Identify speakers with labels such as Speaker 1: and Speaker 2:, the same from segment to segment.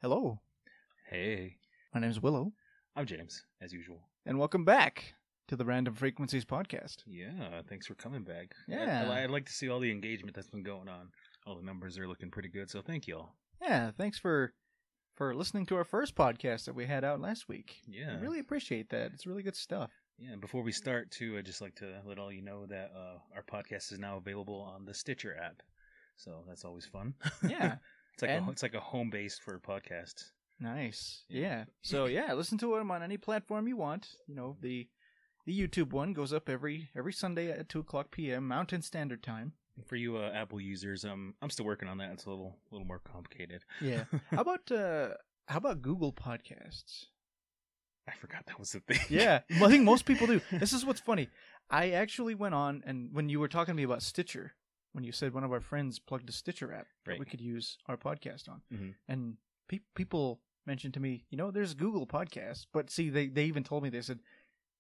Speaker 1: Hello,
Speaker 2: Hey,
Speaker 1: my name's Willow,
Speaker 2: I'm James, as usual.
Speaker 1: and welcome back to the Random Frequencies podcast.
Speaker 2: Yeah, thanks for coming back.
Speaker 1: Yeah.
Speaker 2: I'd like to see all the engagement that's been going on. All the numbers are looking pretty good, so thank you all.
Speaker 1: Yeah, thanks for listening to our first podcast that we had out last week.
Speaker 2: Yeah.
Speaker 1: I really appreciate that. It's really good stuff.
Speaker 2: Yeah, and before we start, too, I'd just like to let all you know that our podcast is now available on the Stitcher app. So that's always fun.
Speaker 1: Yeah.
Speaker 2: It's like a home base for podcasts.
Speaker 1: Nice.
Speaker 2: Yeah.
Speaker 1: Yeah. So yeah, listen to them on any platform you want. You know, the YouTube one goes up every Sunday at 2:00 p.m. Mountain Standard Time.
Speaker 2: For you Apple users, I'm still working on that. It's a little more complicated.
Speaker 1: Yeah. How about Google Podcasts?
Speaker 2: I forgot that was the thing.
Speaker 1: Yeah, I think most people do. This is what's funny. I actually went on, and when you were talking to me about Stitcher, when you said one of our friends plugged a Stitcher app that we could use our podcast on, and people mentioned to me, there's Google Podcasts, but see, they even told me, they said,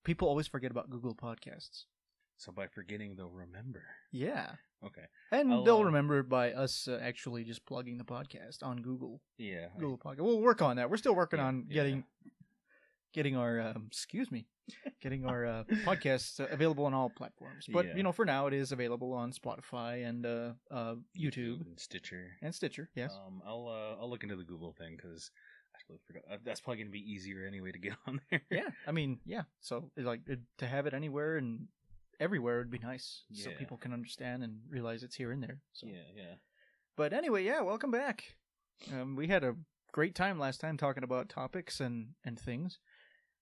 Speaker 1: people always forget about Google Podcasts.
Speaker 2: So by forgetting, they'll remember.
Speaker 1: Yeah.
Speaker 2: Okay.
Speaker 1: And they'll remember by us actually just plugging the podcast on Google.
Speaker 2: Yeah.
Speaker 1: Google Podcast. We'll work on that. We're still working on getting our getting our podcasts available on all platforms. But for now, it is available on Spotify and YouTube
Speaker 2: and Stitcher.
Speaker 1: Yes.
Speaker 2: I'll look into the Google thing because I totally forgot. That's probably gonna be easier anyway to get on there.
Speaker 1: Yeah. I mean, yeah. So to have it anywhere and everywhere would be nice, so people can understand and realize it's here and there. So.
Speaker 2: Yeah.
Speaker 1: But anyway, welcome back. We had a great time last time talking about topics and things.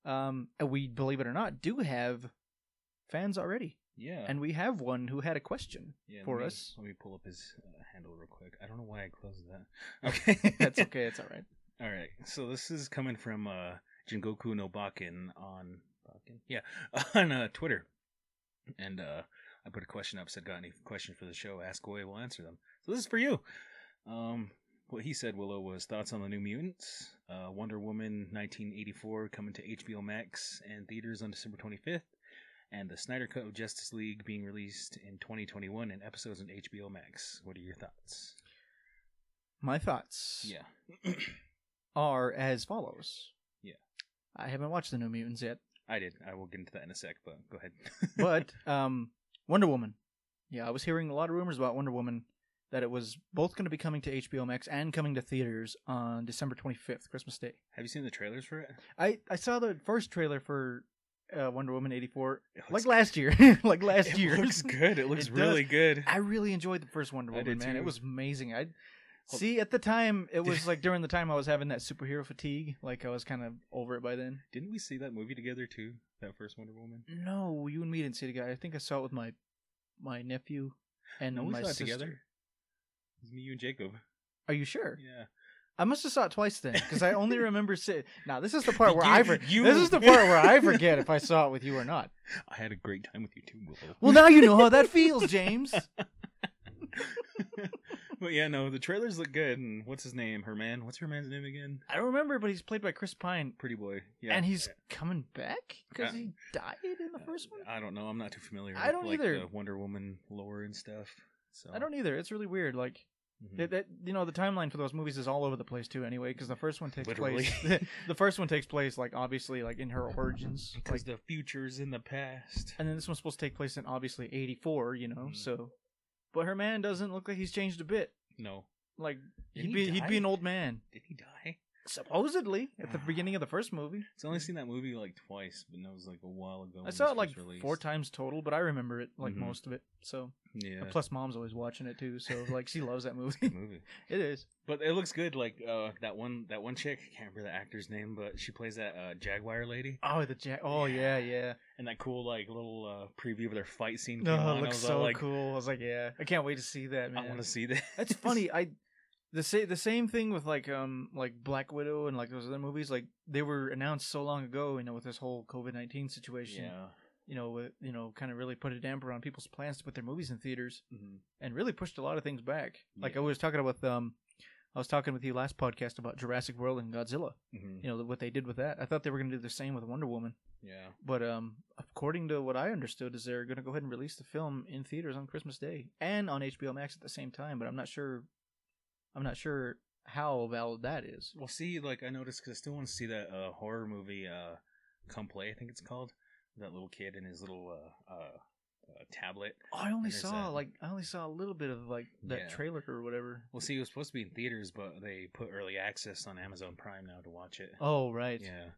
Speaker 1: And we, believe it or not, do have fans already.
Speaker 2: Yeah.
Speaker 1: And we have one who had a question for us.
Speaker 2: Let me pull up his handle real quick. I don't know why I closed that. Okay.
Speaker 1: That's okay. It's all right.
Speaker 2: All right. So this is coming from Jingoku no Bakken on Twitter. And I put a question up, said, got any questions for the show? Ask away, we'll answer them. So this is for you. What he said, Willow, was thoughts on the New Mutants, Wonder Woman 1984 coming to HBO Max and theaters on December 25th, and the Snyder Cut of Justice League being released in 2021 and episodes on HBO Max. What are your thoughts?
Speaker 1: My thoughts are as follows.
Speaker 2: Yeah.
Speaker 1: I haven't watched the New Mutants yet.
Speaker 2: I did. I will get into that in a sec, but go ahead.
Speaker 1: But Wonder Woman. Yeah, I was hearing a lot of rumors about Wonder Woman, that it was both going to be coming to HBO Max and coming to theaters on December 25th, Christmas Day.
Speaker 2: Have you seen the trailers for it?
Speaker 1: I saw the first trailer for Wonder Woman 84 last year. It looks
Speaker 2: good. It looks really good.
Speaker 1: I really enjoyed the first Wonder Woman, man. Too. It was amazing. See, at the time, it was like during the time I was having that superhero fatigue. Like, I was kind of over it by then.
Speaker 2: Didn't we see that movie together, too? That first Wonder Woman?
Speaker 1: No, you and me didn't see it together. I think I saw it with my nephew and my sister. Together.
Speaker 2: It was me, you, and Jacob.
Speaker 1: Are you sure?
Speaker 2: Yeah.
Speaker 1: I must have saw it twice then, because I only remember seeing. Now, this is the part where This is the part where I forget if I saw it with you or not.
Speaker 2: I had a great time with you too, Willow.
Speaker 1: Well, now you know how that feels, James.
Speaker 2: But yeah, no, the trailers look good. And what's his name? Herman? What's Herman's name again?
Speaker 1: I don't remember, but he's played by Chris Pine.
Speaker 2: Pretty boy. Yeah.
Speaker 1: And he's coming back? Because he died in the first one?
Speaker 2: I don't know. I'm not too familiar
Speaker 1: with either.
Speaker 2: The Wonder Woman lore and stuff. So
Speaker 1: I don't either. It's really weird. Like, the timeline for those movies is all over the place too anyway, because the first one takes place... the first one takes place, like, obviously, like, in her origins.
Speaker 2: Because the future's in the past.
Speaker 1: And then this one's supposed to take place in, obviously, 84, so... But her man doesn't look like he's changed a bit.
Speaker 2: No.
Speaker 1: Like, he'd be an old man.
Speaker 2: Did he die?
Speaker 1: Supposedly, at the beginning of the first movie.
Speaker 2: I've only seen that movie like twice, but that was like a while ago.
Speaker 1: I saw it like 4 times total, but I remember it like most of it. So
Speaker 2: yeah.
Speaker 1: Plus, Mom's always watching it too, so like she loves that movie.
Speaker 2: It's a good movie.
Speaker 1: It is,
Speaker 2: but it looks good. Like that one chick, I can't remember the actor's name, but she plays that Jaguar lady.
Speaker 1: Oh, yeah.
Speaker 2: And that cool like little preview of their fight scene.
Speaker 1: No, it looks so cool. I was like, yeah, I can't wait to see that, man.
Speaker 2: I want to see that.
Speaker 1: That's funny. The same thing with like Black Widow and like those other movies, like they were announced so long ago, with this whole COVID-19 situation. Yeah. Kind of really put a damper on people's plans to put their movies in theaters, and really pushed a lot of things back. Like I was talking with you last podcast about Jurassic World and Godzilla. What they did with that. I thought they were going to do the same with Wonder Woman.
Speaker 2: Yeah.
Speaker 1: But according to what I understood, is they're going to go ahead and release the film in theaters on Christmas Day and on HBO Max at the same time. But I'm not sure how valid that is.
Speaker 2: Well, see, like I noticed because I still want to see that horror movie, Come Play, I think it's called. That little kid and his little tablet.
Speaker 1: Oh, I only saw a little bit of like that trailer or whatever.
Speaker 2: Well, see, it was supposed to be in theaters, but they put early access on Amazon Prime now to watch it.
Speaker 1: Oh, right.
Speaker 2: Yeah.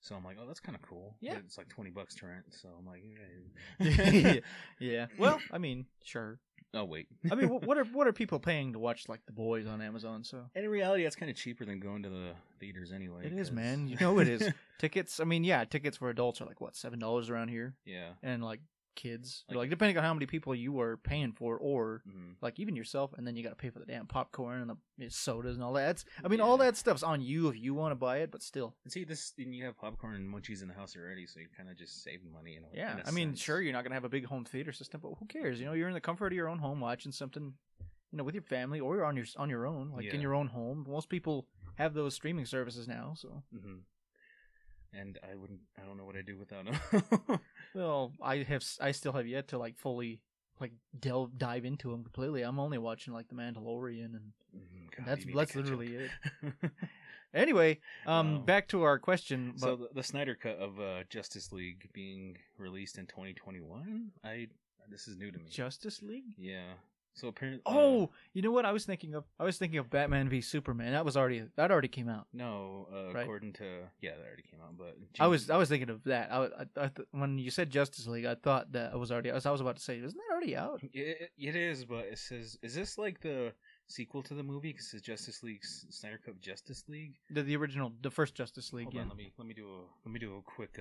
Speaker 2: So I'm like, oh, that's kind of cool.
Speaker 1: Yeah.
Speaker 2: But it's like $20 to rent. So I'm like,
Speaker 1: yeah. Well, I mean, sure.
Speaker 2: Oh wait.
Speaker 1: I mean, what are people paying to watch like The Boys on Amazon? So.
Speaker 2: And in reality, that's kind of cheaper than going to the theaters anyway.
Speaker 1: It is, man. You know it is. Tickets. I mean, yeah, tickets for adults are like what, $7 around here.
Speaker 2: Yeah.
Speaker 1: And like kids, like depending on how many people you are paying for, or like even yourself, and then you got to pay for the damn popcorn and the sodas and all that. All that stuff's on you if you want to buy it, but still.
Speaker 2: And see, and you have popcorn and munchies in the house already, so you're kind of just saving money. In a sense.
Speaker 1: Sure, you're not gonna have a big home theater system, but who cares? You're in the comfort of your own home watching something, with your family, or you're on your own, in your own home. Most people have those streaming services now, so.
Speaker 2: Mm-hmm. And I don't know what I'd do without them.
Speaker 1: Well, I still have yet to like fully like dive into them completely. I'm only watching like The Mandalorian, and that's literally it. Anyway, back to our question.
Speaker 2: So the Snyder Cut of Justice League being released in 2021. This is new to me.
Speaker 1: Justice League?
Speaker 2: Yeah. So apparently.
Speaker 1: Oh, you know what I was thinking of? I was thinking of Batman v Superman. That already came out.
Speaker 2: No,
Speaker 1: right?
Speaker 2: According to that already came out. But
Speaker 1: I was thinking of that. When you said Justice League, I thought that I was about to say, isn't that already out?
Speaker 2: It is, but it says, is this like the sequel to the movie? Because it says Justice League, Snyder Cut Justice League.
Speaker 1: The original, the first Justice League.
Speaker 2: Hold on, let me do a quick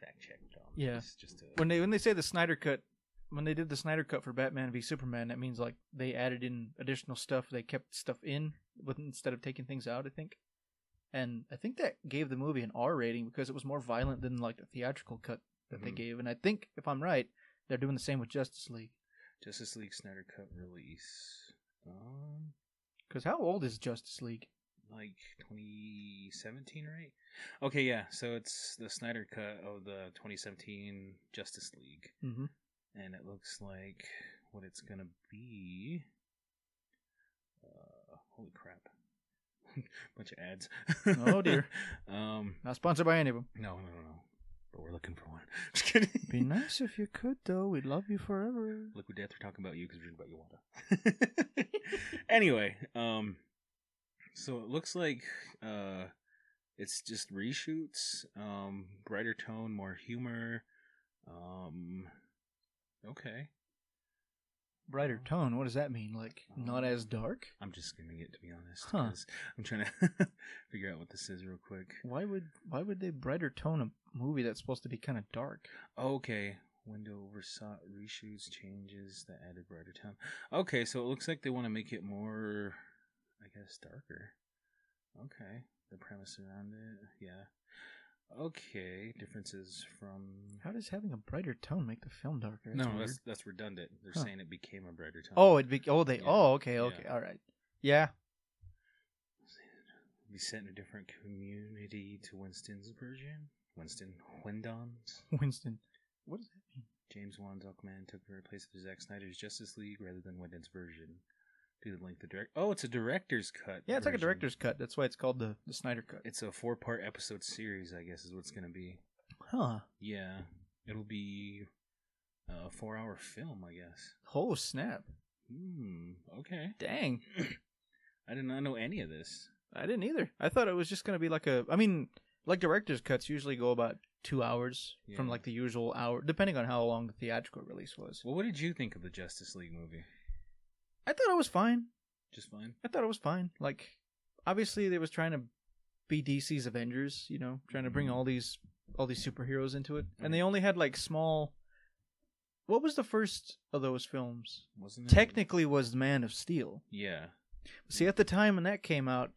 Speaker 2: fact check.
Speaker 1: Yeah. When they say the Snyder Cut. When they did the Snyder Cut for Batman v Superman, that means like they added in additional stuff. They kept stuff in instead of taking things out, I think. And I think that gave the movie an R rating because it was more violent than like the theatrical cut that they gave. And I think, if I'm right, they're doing the same with Justice League.
Speaker 2: Justice League Snyder Cut release.
Speaker 1: Because how old is Justice League?
Speaker 2: Like 2017, right? Okay, yeah. So it's the Snyder Cut of the 2017 Justice League.
Speaker 1: Mm-hmm.
Speaker 2: And it looks like what it's going to be. Holy crap. Bunch of ads.
Speaker 1: Oh, dear. Not sponsored by any of them.
Speaker 2: No. But we're looking for one. Just kidding.
Speaker 1: Be nice if you could, though. We'd love you forever.
Speaker 2: Liquid Death, we're talking about you because we're talking about Iwata. Anyway, so it looks like it's just reshoots. Brighter tone, more humor. Okay.
Speaker 1: Brighter tone? What does that mean? Like, not as dark?
Speaker 2: I'm just skimming it, to be honest.
Speaker 1: Huh.
Speaker 2: I'm trying to figure out what this is real quick.
Speaker 1: Why would they brighter tone a movie that's supposed to be kind of dark?
Speaker 2: Okay. Window oversaw reshoots, changes that added brighter tone. Okay, so it looks like they want to make it more, I guess, darker. Okay. The premise around it. Yeah. Okay, differences from...
Speaker 1: How does having a brighter tone make the film darker?
Speaker 2: That's redundant. They're saying it became a brighter tone.
Speaker 1: Okay, all right. Yeah.
Speaker 2: Be set in a different community to Winston's version. Wendon's.
Speaker 1: Winston. What does that mean?
Speaker 2: James Wan's Aquaman took the place of Zack Snyder's Justice League rather than Wendon's version. Due to the length of it's a director's cut.
Speaker 1: Yeah, it's like a director's cut. That's why it's called the Snyder Cut.
Speaker 2: It's a 4-part episode series, I guess, is what it's going to be.
Speaker 1: Huh.
Speaker 2: Yeah. It'll be a 4-hour film, I guess.
Speaker 1: Oh, snap.
Speaker 2: Okay.
Speaker 1: Dang.
Speaker 2: I did not know any of this.
Speaker 1: I didn't either. I thought it was just going to be like director's cuts usually go about 2 hours from like the usual hour, depending on how long the theatrical release was.
Speaker 2: Well, what did you think of the Justice League movie?
Speaker 1: I thought it was fine.
Speaker 2: Just fine?
Speaker 1: I thought it was fine. Like, obviously they was trying to be DC's Avengers, trying to bring all these superheroes into it. And they only had like small... What was the first of those films?
Speaker 2: Wasn't it?
Speaker 1: Technically was Man of Steel.
Speaker 2: Yeah.
Speaker 1: See, at the time when that came out,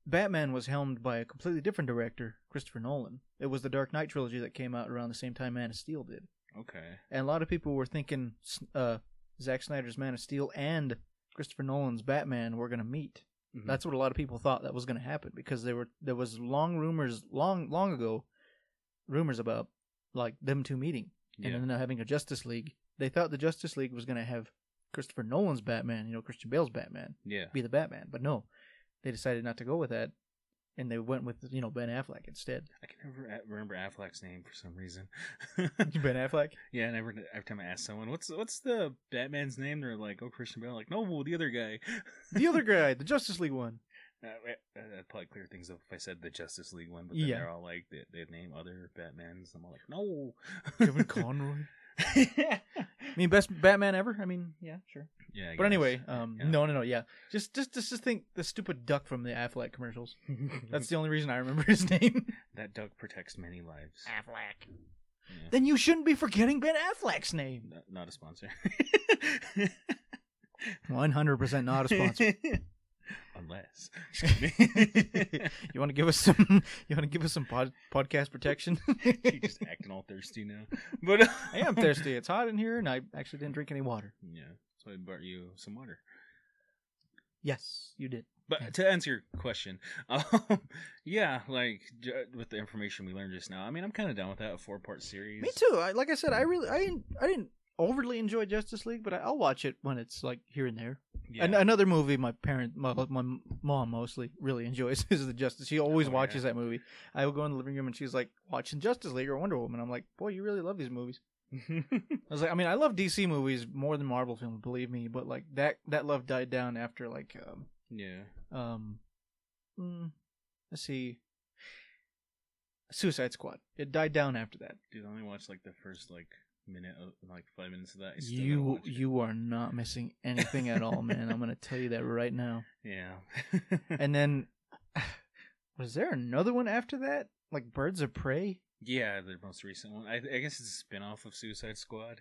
Speaker 1: Batman was helmed by a completely different director, Christopher Nolan. It was the Dark Knight trilogy that came out around the same time Man of Steel did.
Speaker 2: Okay.
Speaker 1: And a lot of people were thinking Zack Snyder's Man of Steel and Christopher Nolan's Batman were going to meet. Mm-hmm. That's what a lot of people thought that was going to happen because there was long ago rumors about like them two meeting and then having a Justice League. They thought the Justice League was going to have Christopher Nolan's Batman, Christian Bale's Batman, be the Batman. But no, they decided not to go with that, and they went with Ben Affleck instead.
Speaker 2: I can never remember Affleck's name for some reason.
Speaker 1: Ben Affleck?
Speaker 2: Yeah, every time I ask someone, what's the Batman's name? They're like, oh, Christian Bale. Like, no, the other guy.
Speaker 1: The other guy, the Justice League one.
Speaker 2: That'd probably clear things up if I said the Justice League one, but then they're all like, they name other Batmans. I'm all like, no.
Speaker 1: Kevin Conroy. I mean, best Batman ever? I mean, yeah, sure.
Speaker 2: Yeah,
Speaker 1: but anyway, no, yeah. Just think the stupid duck from the Affleck commercials. That's the only reason I remember his name.
Speaker 2: That duck protects many lives.
Speaker 1: Affleck. Yeah. Then you shouldn't be forgetting Ben Affleck's name.
Speaker 2: Not a sponsor.
Speaker 1: 100% not a sponsor.
Speaker 2: Unless
Speaker 1: you want to give us some, podcast protection.
Speaker 2: You're just acting all thirsty now. But
Speaker 1: I am thirsty. It's hot in here, and I actually didn't drink any water.
Speaker 2: Yeah, so I brought you some water.
Speaker 1: Yes, you did.
Speaker 2: But to answer your question, yeah, like with the information we learned just now, I mean, I'm kind of down with that, a 4-part series.
Speaker 1: Me too. Like I said, I didn't overly enjoy Justice League, but I'll watch it when it's like here and there. Yeah. Another movie my mom mostly really enjoys is the Justice. She always watches that movie. I will go in the living room and she's like watching Justice League or Wonder Woman. I'm like, boy, you really love these movies. I was like, I mean, I love DC movies more than Marvel films, believe me, but like that love died down after like let's see, Suicide Squad. It died down after that.
Speaker 2: Dude, I only watched like the first minute of 5 minutes of that.
Speaker 1: You are not missing anything at all, man. I'm gonna tell you that right now.
Speaker 2: Yeah.
Speaker 1: And then was there another one after that, like Birds of Prey?
Speaker 2: Yeah, the most recent one. I guess it's a spin-off of Suicide Squad.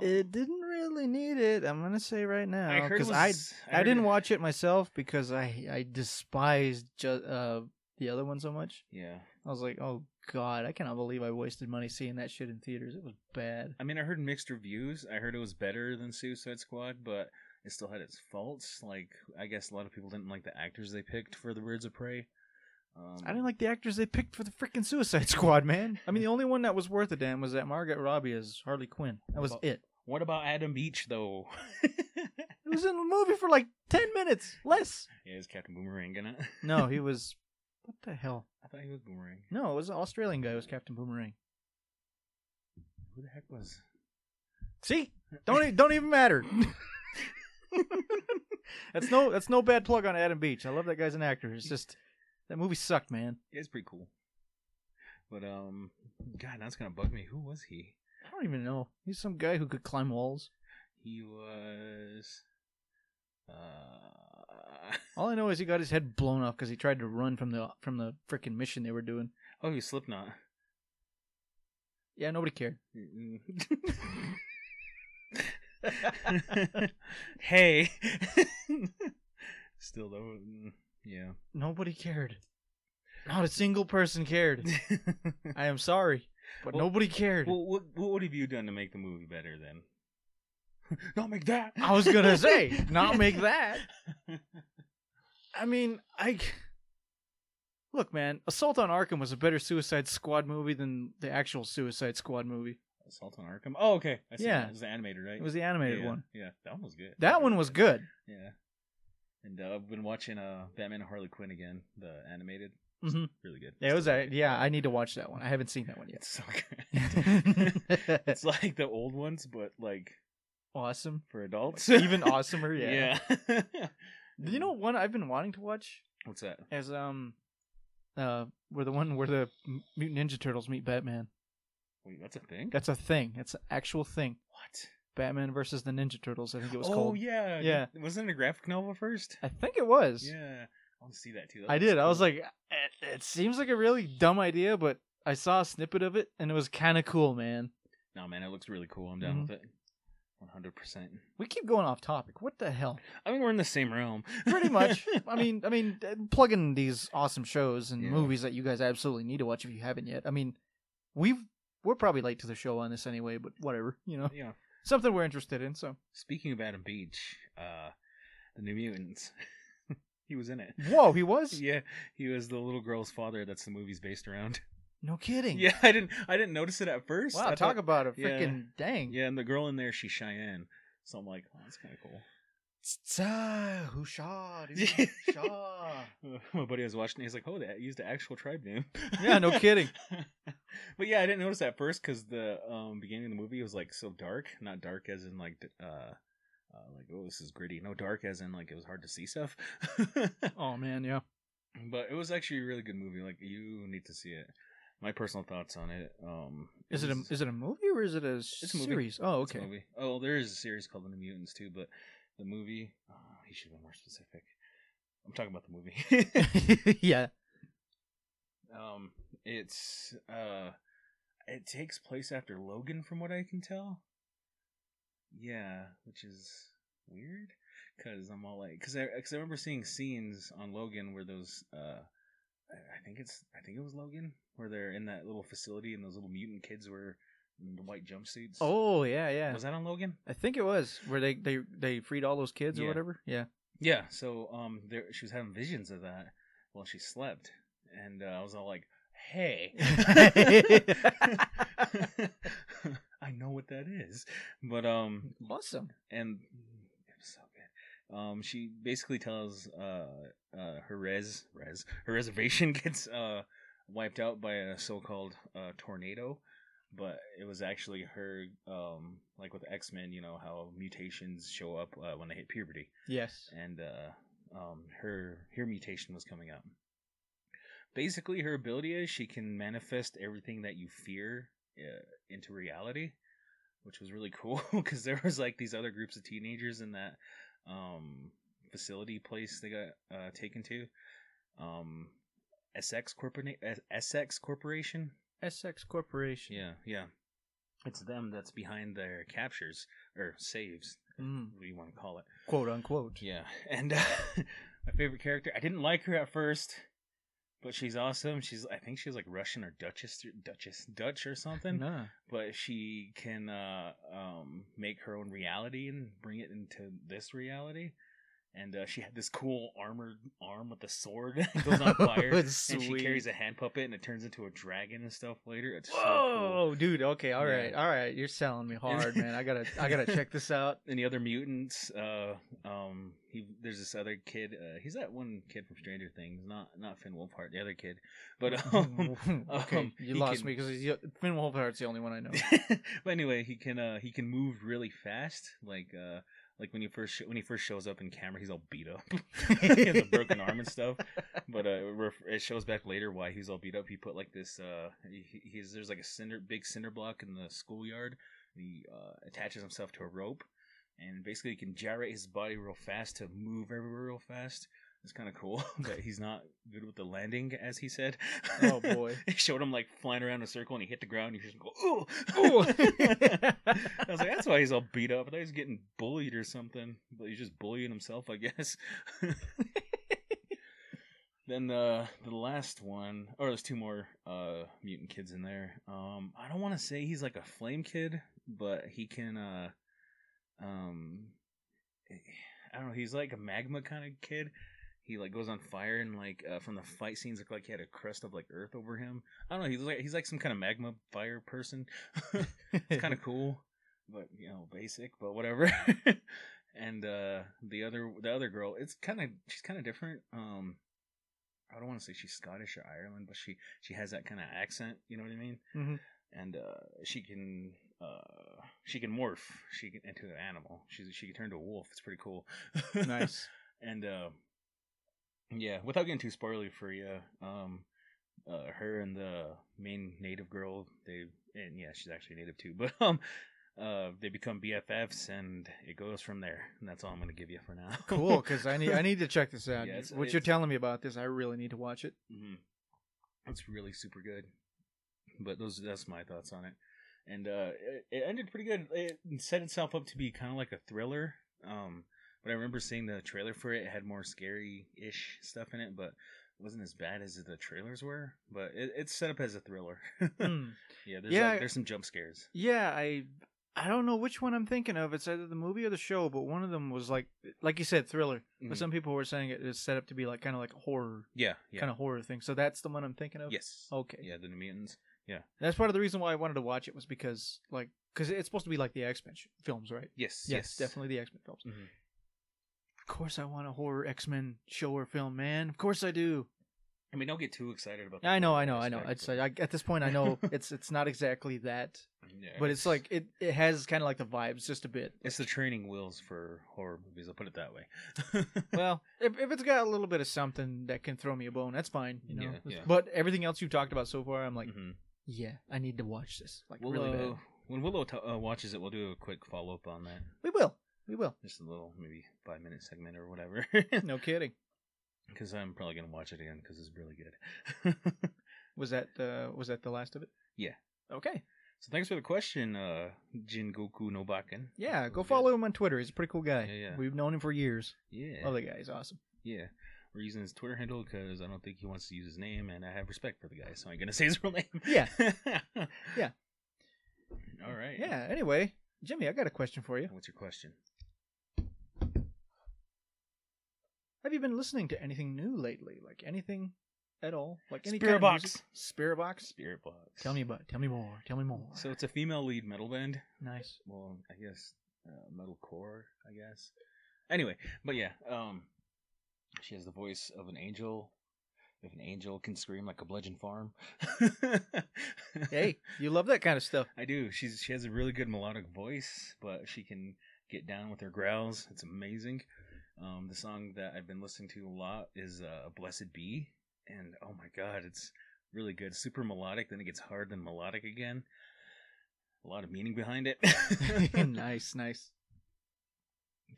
Speaker 1: It didn't really need it, I'm gonna say right now, because I didn't watch it myself because I despised the other one so much.
Speaker 2: Yeah,
Speaker 1: I was like, oh god, I cannot believe I wasted money seeing that shit in theaters. It was bad.
Speaker 2: I mean, I heard mixed reviews. I heard it was better than Suicide Squad, but it still had its faults. Like, I guess a lot of people didn't like the actors they picked for the Birds of Prey.
Speaker 1: I didn't like the actors they picked for the freaking Suicide Squad, man. I mean, the only one that was worth a damn was that Margot Robbie as Harley Quinn. That was it.
Speaker 2: What about Adam Beach, though?
Speaker 1: He was in the movie for like 10 minutes, less.
Speaker 2: Yeah, is Captain Boomerang in it?
Speaker 1: No, he was... What the hell?
Speaker 2: I thought he was Boomerang.
Speaker 1: No, it was an Australian guy who was Captain Boomerang.
Speaker 2: Who the heck was...
Speaker 1: See? Don't even matter. That's no bad plug on Adam Beach. I love that guy's an actor. It's just... That movie sucked, man.
Speaker 2: Yeah, it's pretty cool. But, God, that's gonna bug me. Who was he?
Speaker 1: I don't even know. He's some guy who could climb walls.
Speaker 2: He was...
Speaker 1: All I know is he got his head blown off because he tried to run from the frickin' mission they were doing.
Speaker 2: Oh, he was Slipknot.
Speaker 1: Yeah, nobody cared.
Speaker 2: Hey. Still though, yeah.
Speaker 1: Nobody cared. Not a single person cared. I am sorry, but nobody cared.
Speaker 2: Well, what have you done to make the movie better then? Not make that.
Speaker 1: I was gonna say, not make that. I mean, look, man. Assault on Arkham was a better Suicide Squad movie than the actual Suicide Squad movie.
Speaker 2: Assault on Arkham. Oh, okay. I see.
Speaker 1: Yeah,
Speaker 2: it was the animated, right?
Speaker 1: It was the animated one.
Speaker 2: Yeah, that one was good.
Speaker 1: That one was good.
Speaker 2: Yeah, and I've been watching Batman and Harley Quinn again, the animated.
Speaker 1: Mm-hmm.
Speaker 2: Really good.
Speaker 1: Yeah, it was. Yeah, I need to watch that one. I haven't seen that one yet.
Speaker 2: It's so good. It's like the old ones, but like
Speaker 1: awesome
Speaker 2: for adults.
Speaker 1: Even awesomer. Yeah.
Speaker 2: Yeah.
Speaker 1: You know one I've been wanting to watch?
Speaker 2: What's that?
Speaker 1: As where the Mutant Ninja Turtles meet Batman.
Speaker 2: Wait, that's a thing?
Speaker 1: That's a thing. It's an actual thing.
Speaker 2: What?
Speaker 1: Batman versus the Ninja Turtles, I think it was called.
Speaker 2: Oh, yeah.
Speaker 1: Yeah.
Speaker 2: Wasn't it a graphic novel first?
Speaker 1: I think it was.
Speaker 2: Yeah. I want to see that, too.
Speaker 1: I did. Cool. I was like, it seems like a really dumb idea, but I saw a snippet of it, and it was kind of cool, man.
Speaker 2: No, man, it looks really cool. I'm down with it. 100%.
Speaker 1: We keep going off topic. What the hell?
Speaker 2: I mean, we're in the same realm.
Speaker 1: Pretty much. I mean, plug in these awesome shows and movies that you guys absolutely need to watch if you haven't yet. I mean, we're probably late to the show on this anyway, but whatever, you know.
Speaker 2: Yeah.
Speaker 1: Something we're interested in, so.
Speaker 2: Speaking of Adam Beach, the New Mutants, he was in it.
Speaker 1: Whoa, he was?
Speaker 2: Yeah, he was the little girl's father that's the movie's based around.
Speaker 1: No kidding.
Speaker 2: Yeah, I didn't notice it at first.
Speaker 1: Wow, talk about a freaking dang.
Speaker 2: Yeah, and the girl in there, she's Cheyenne. So I'm like, oh, that's kind of cool. My buddy was watching. He's like, "Oh, they used the actual tribe name."
Speaker 1: Yeah, no kidding.
Speaker 2: But yeah, I didn't notice at first because the beginning of the movie was like so dark. Not dark as in like oh, this is gritty. No, dark as in like it was hard to see stuff.
Speaker 1: Oh man, yeah.
Speaker 2: But it was actually a really good movie. Like you need to see it. My personal thoughts on it.
Speaker 1: Is it a movie or is it a series? Oh, okay.
Speaker 2: It's a movie. Oh, there is a series called The Mutants too, but the movie. Oh, he should have been more specific. I'm talking about the movie.
Speaker 1: Yeah.
Speaker 2: It takes place after Logan, from what I can tell. Yeah, which is weird, because I'm all like, because I remember seeing scenes on Logan where those, I think it was Logan, where they're in that little facility and those little mutant kids were in the white jumpsuits.
Speaker 1: Oh yeah.
Speaker 2: Was that on Logan?
Speaker 1: I think it was where they freed all those kids or whatever. Yeah.
Speaker 2: Yeah. So she was having visions of that while she slept, and I was all like, hey. I know what that is, but
Speaker 1: awesome,
Speaker 2: and it was so good. She basically tells her reservation gets wiped out by a so-called tornado, but it was actually her, like with X-Men, you know how mutations show up when they hit puberty.
Speaker 1: Yes,
Speaker 2: and her mutation was coming out. Basically, her ability is she can manifest everything that you fear into reality, which was really cool because there was like these other groups of teenagers in that facility place they got taken to. SX Corporation.
Speaker 1: SX Corporation.
Speaker 2: Yeah. It's them that's behind their captures or saves. What do you want to call it?
Speaker 1: Quote unquote.
Speaker 2: Yeah, and my favorite character. I didn't like her at first. But she's awesome. I think she's like Russian or Dutch or something.
Speaker 1: Nah.
Speaker 2: But she can make her own reality and bring it into this reality. And she had this cool armored arm with a sword that goes on fire. And she carries a hand puppet and it turns into a dragon and stuff later. It's so cool.
Speaker 1: Dude. Okay, all right. You're selling me hard, man. I gotta check this out.
Speaker 2: And the other mutants, there's this other kid. He's that one kid from Stranger Things, not Finn Wolfhard, the other kid. But
Speaker 1: okay, you lost me because Finn Wolfhard's the only one I know.
Speaker 2: But anyway, he can move really fast, like when he first shows up in camera, he's all beat up. He has a broken arm and stuff. But it shows back later why he's all beat up. He put like this. There's like a big cinder block in the schoolyard. And he attaches himself to a rope, and basically he can gyrate his body real fast to move everywhere real fast. It's kind of cool, but he's not good with the landing, as he said.
Speaker 1: Oh boy!
Speaker 2: He showed him like flying around in a circle, and he hit the ground. And he just go, ooh, ooh. I was like, that's why he's all beat up. I thought he was getting bullied or something, but he's just bullying himself, I guess. Then the last one, or there's two more mutant kids in there. I don't want to say he's like a flame kid, but he can. I don't know. He's like a magma kind of kid. He like goes on fire and like from the fight scenes look like he had a crust of like earth over him. I don't know. He's like some kind of magma fire person. It's kind of cool, but you know, basic, but whatever. And the other girl, she's kind of different. I don't want to say she's Scottish or Ireland, but she has that kind of accent. You know what I mean?
Speaker 1: Mm-hmm.
Speaker 2: And she can morph. She can into an animal. She can turn to a wolf. It's pretty cool.
Speaker 1: Nice.
Speaker 2: And yeah, without getting too spoilery for you, her and the main native girl, she's actually native too, but they become BFFs, and it goes from there. And that's all I'm going to give you for now.
Speaker 1: Cool, because I need to check this out. Yeah, you're telling me about this, I really need to watch it.
Speaker 2: Mm-hmm. It's really super good. But that's my thoughts on it. And it ended pretty good. It set itself up to be kind of like a thriller. But I remember seeing the trailer for it. It had more scary-ish stuff in it, but it wasn't as bad as the trailers were. But it's set up as a thriller. Yeah, there's some jump scares.
Speaker 1: Yeah, I don't know which one I'm thinking of. It's either the movie or the show, but one of them was like you said, thriller. Mm-hmm. But some people were saying it is set up to be like kind of like a horror.
Speaker 2: Yeah.
Speaker 1: Kind of horror thing. So that's the one I'm thinking of?
Speaker 2: Yes.
Speaker 1: Okay.
Speaker 2: Yeah, the New Mutants. Yeah.
Speaker 1: That's part of the reason why I wanted to watch it was because it's supposed to be like the X-Men films, right?
Speaker 2: Yes.
Speaker 1: Definitely the X-Men films.
Speaker 2: Mm-hmm.
Speaker 1: Of course, I want a horror X-Men show or film, man. Of course, I do.
Speaker 2: I mean, don't get too excited about.
Speaker 1: I know. At this point, I know it's not exactly that, but it's like it has kind of like the vibes just a bit.
Speaker 2: It's the training wheels for horror movies. I'll put it that way.
Speaker 1: Well, if it's got a little bit of something that can throw me a bone, that's fine.
Speaker 2: Yeah.
Speaker 1: But everything else you've talked about so far, I'm like, yeah, I need to watch this. Like really bad.
Speaker 2: When Willow watches it, we'll do a quick follow up on that.
Speaker 1: We will.
Speaker 2: Just a little, maybe 5-minute segment or whatever.
Speaker 1: No kidding.
Speaker 2: Because I'm probably gonna watch it again because it's really good.
Speaker 1: Was that the last of it?
Speaker 2: Yeah.
Speaker 1: Okay.
Speaker 2: So thanks for the question, Jingoku no Bakken.
Speaker 1: Yeah, go follow him on Twitter. He's a pretty cool guy.
Speaker 2: Yeah.
Speaker 1: We've known him for years.
Speaker 2: Yeah.
Speaker 1: Oh, the guy is awesome.
Speaker 2: Yeah. We're using his Twitter handle because I don't think he wants to use his name, and I have respect for the guy, so I'm gonna say his real name.
Speaker 1: Yeah. Yeah.
Speaker 2: All right.
Speaker 1: Yeah. Anyway, Jimmy, I got a question for you.
Speaker 2: What's your question?
Speaker 1: Have you been listening to anything new lately? Like anything at all? Like any
Speaker 2: Spirit
Speaker 1: kind
Speaker 2: Box.
Speaker 1: of music? Spirit Box?
Speaker 2: Spirit Box.
Speaker 1: Tell me more. Tell me more.
Speaker 2: So it's a female lead metal band.
Speaker 1: Nice.
Speaker 2: Well, I guess metalcore, I guess. Anyway, but yeah, she has the voice of an angel. If an angel can scream like a bludgeon farm.
Speaker 1: Hey, you love that kind of stuff.
Speaker 2: I do. She has a really good melodic voice, but she can get down with her growls. It's amazing. The song that I've been listening to a lot is Blessed Be, and oh my god, it's really good. Super melodic, then it gets hard, then melodic again. A lot of meaning behind it.
Speaker 1: Nice.
Speaker 2: Because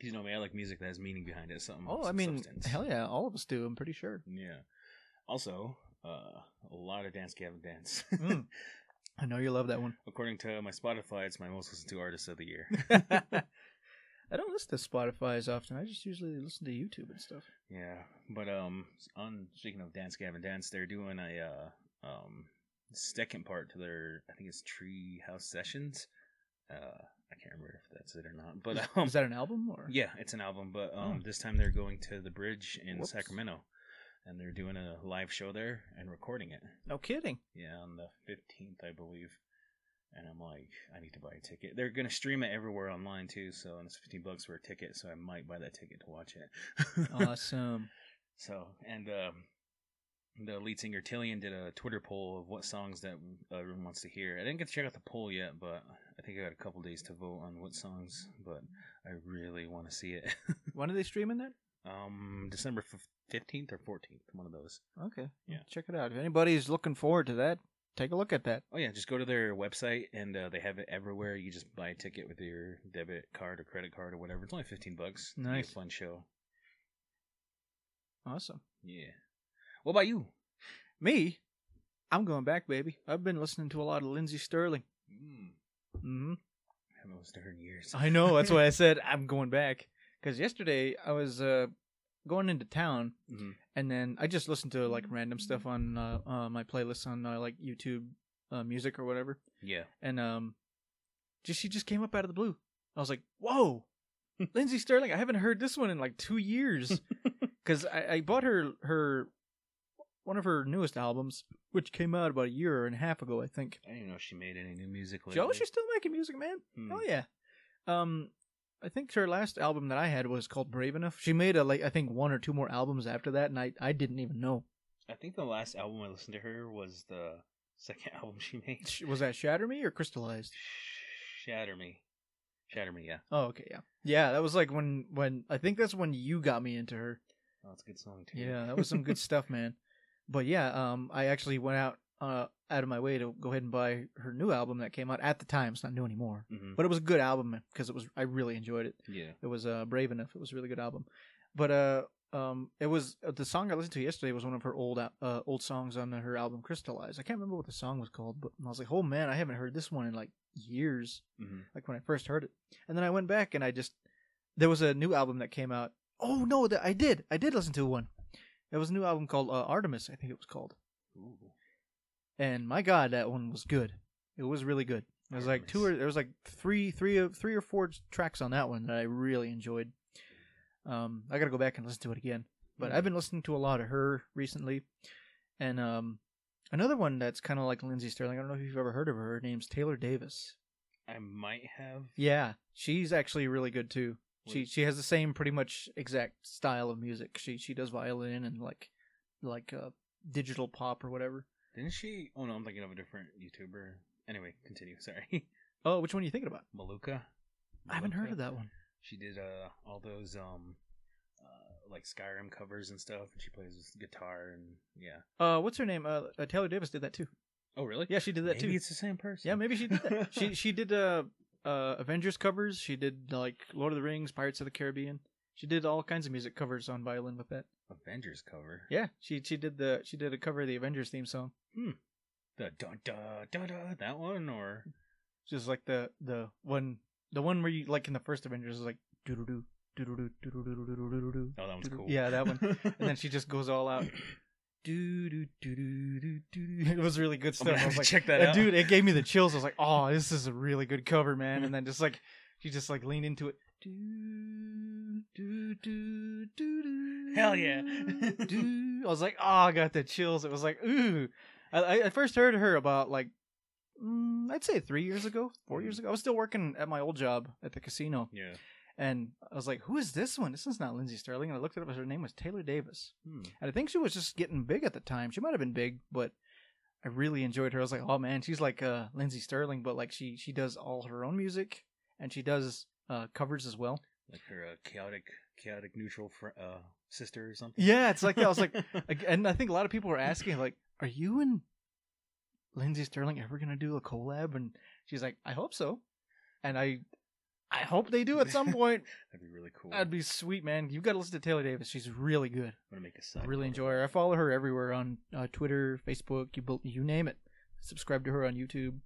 Speaker 2: you know me, I like music that has meaning behind it. Something.
Speaker 1: Oh, I mean, substance. Hell yeah, all of us do, I'm pretty sure.
Speaker 2: Yeah. Also, a lot of Dance Gavin Dance.
Speaker 1: I know you love that one.
Speaker 2: According to my Spotify, it's my most listened to artist of the year.
Speaker 1: I don't listen to Spotify as often. I just usually listen to YouTube and stuff.
Speaker 2: Yeah, but speaking of Dance Gavin Dance, they're doing a second part to their, I think it's Tree House Sessions. I can't remember if that's it or not. But
Speaker 1: is that an album or?
Speaker 2: Yeah, it's an album. But this time they're going to the Bridge in Sacramento, and they're doing a live show there and recording it.
Speaker 1: No kidding.
Speaker 2: Yeah, on the 15th, I believe. And I'm like, I need to buy a ticket. They're going to stream it everywhere online, too, so it's $15 for a ticket, so I might buy that ticket to watch it.
Speaker 1: Awesome.
Speaker 2: So, and the lead singer, Tillian, did a Twitter poll of what songs that everyone wants to hear. I didn't get to check out the poll yet, but I think I got a couple days to vote on what songs, but I really want to see it.
Speaker 1: When are they streaming that?
Speaker 2: December 15th or 14th, one of those.
Speaker 1: Okay.
Speaker 2: Yeah.
Speaker 1: Check it out. If anybody's looking forward to that, take a look at that.
Speaker 2: Oh, yeah. Just go to their website, and they have it everywhere. You just buy a ticket with your debit card or credit card or whatever. It's only $15.
Speaker 1: Nice.
Speaker 2: It's a fun show.
Speaker 1: Awesome.
Speaker 2: Yeah. What about you?
Speaker 1: Me? I'm going back, baby. I've been listening to a lot of Lindsey Sterling.
Speaker 2: Mm-hmm. I haven't listened to her in years.
Speaker 1: I know. That's why I said I'm going back. Because yesterday I was going into town, and then I just listened to like random stuff on my playlists on like YouTube music or whatever.
Speaker 2: Yeah.
Speaker 1: And she just came up out of the blue. I was like, whoa, Lindsey Sterling. I haven't heard this one in like 2 years. Because I bought her one of her newest albums, which came out about a year and a half ago, I think.
Speaker 2: I didn't know she made any new music lately.
Speaker 1: Joe, she's still making music, man. Oh yeah. I think her last album that I had was called Brave Enough. She made I think 1 or 2 more albums after that, and I didn't even know.
Speaker 2: I think the last album I listened to her was the second album she made.
Speaker 1: Was that Shatter Me or Crystallized?
Speaker 2: Shatter Me, yeah.
Speaker 1: Oh, okay, yeah. Yeah, that was like when I think that's when you got me into her.
Speaker 2: Oh, that's a good song, too.
Speaker 1: Yeah, that was some good stuff, man. But yeah, I actually went out of my way to go ahead and buy her new album that came out at the time. It's not new anymore, but it was a good album because I really enjoyed it.
Speaker 2: Yeah,
Speaker 1: it was Brave Enough. It was a really good album. But it was the song I listened to yesterday was one of her old songs on her album Crystallized. I can't remember what the song was called, but I was like, oh man, I haven't heard this one in like years. Like when I first heard it, and then I went back and there was a new album that came out. Oh no, I did listen to one. It was a new album called Artemis, I think it was called.
Speaker 2: Ooh.
Speaker 1: And my God, that one was good. It was really good. There was like three or four tracks on that one that I really enjoyed. I got to go back and listen to it again. But I've been listening to a lot of her recently, and Another one that's kind of like Lindsey Sterling. I don't know if you've ever heard of her. Her name's Taylor Davis.
Speaker 2: I might have.
Speaker 1: Yeah, she's actually really good too. She has the same pretty much exact style of music. She does violin and like digital pop or whatever.
Speaker 2: Didn't she? Oh no, I'm thinking of a different YouTuber. Anyway, continue. Sorry.
Speaker 1: Oh, which one are you thinking about?
Speaker 2: Maluka.
Speaker 1: I haven't heard of that one.
Speaker 2: She did all those like Skyrim covers and stuff, and she plays guitar and yeah.
Speaker 1: What's her name? Taylor Davis did that too.
Speaker 2: Oh really?
Speaker 1: Yeah, she did that
Speaker 2: maybe
Speaker 1: too.
Speaker 2: It's the same person.
Speaker 1: Yeah, maybe she did that. she did Avengers covers. She did like Lord of the Rings, Pirates of the Caribbean. She did all kinds of music covers on violin with that.
Speaker 2: Avengers cover.
Speaker 1: Yeah, she did a cover of the Avengers theme song.
Speaker 2: The da da da da that one or
Speaker 1: just like the one where you like in the first Avengers is like doo doo doo doo doo doo doo doo doo doo.
Speaker 2: Oh, that one's cool.
Speaker 1: Yeah, that one. And then she just goes all out. Do do do do do do. It was really good stuff. I was like,
Speaker 2: check that out,
Speaker 1: dude. It gave me the chills. I was like, oh, this is a really good cover, man. And then just like she just like leaned into it. Do do do do do.
Speaker 2: Hell yeah.
Speaker 1: Do. I was like, oh, I got the chills. It was like, ooh. I first heard her about like I'd say 3 years ago, 4 years ago. I was still working at my old job at the casino.
Speaker 2: Yeah.
Speaker 1: And I was like, who is this one? This one's not Lindsey Sterling. And I looked it up. Her name was Taylor Davis. And I think she was just getting big at the time. She might have been big, but I really enjoyed her. I was like, oh, man, she's like Lindsey Sterling, but like she does all her own music, and she does covers as well.
Speaker 2: Like her chaotic neutral sister or something?
Speaker 1: Yeah, it's like that. I was like, and I think a lot of people were asking, like, are you and Lindsey Sterling ever going to do a collab? And she's like, I hope so. And I hope they do at some point.
Speaker 2: That'd be really cool.
Speaker 1: That'd be sweet, man. You've got to listen to Taylor Davis. She's really good.
Speaker 2: I'm gonna make a side.
Speaker 1: I really enjoy her. I follow her everywhere on Twitter, Facebook, you name it. Subscribe to her on YouTube.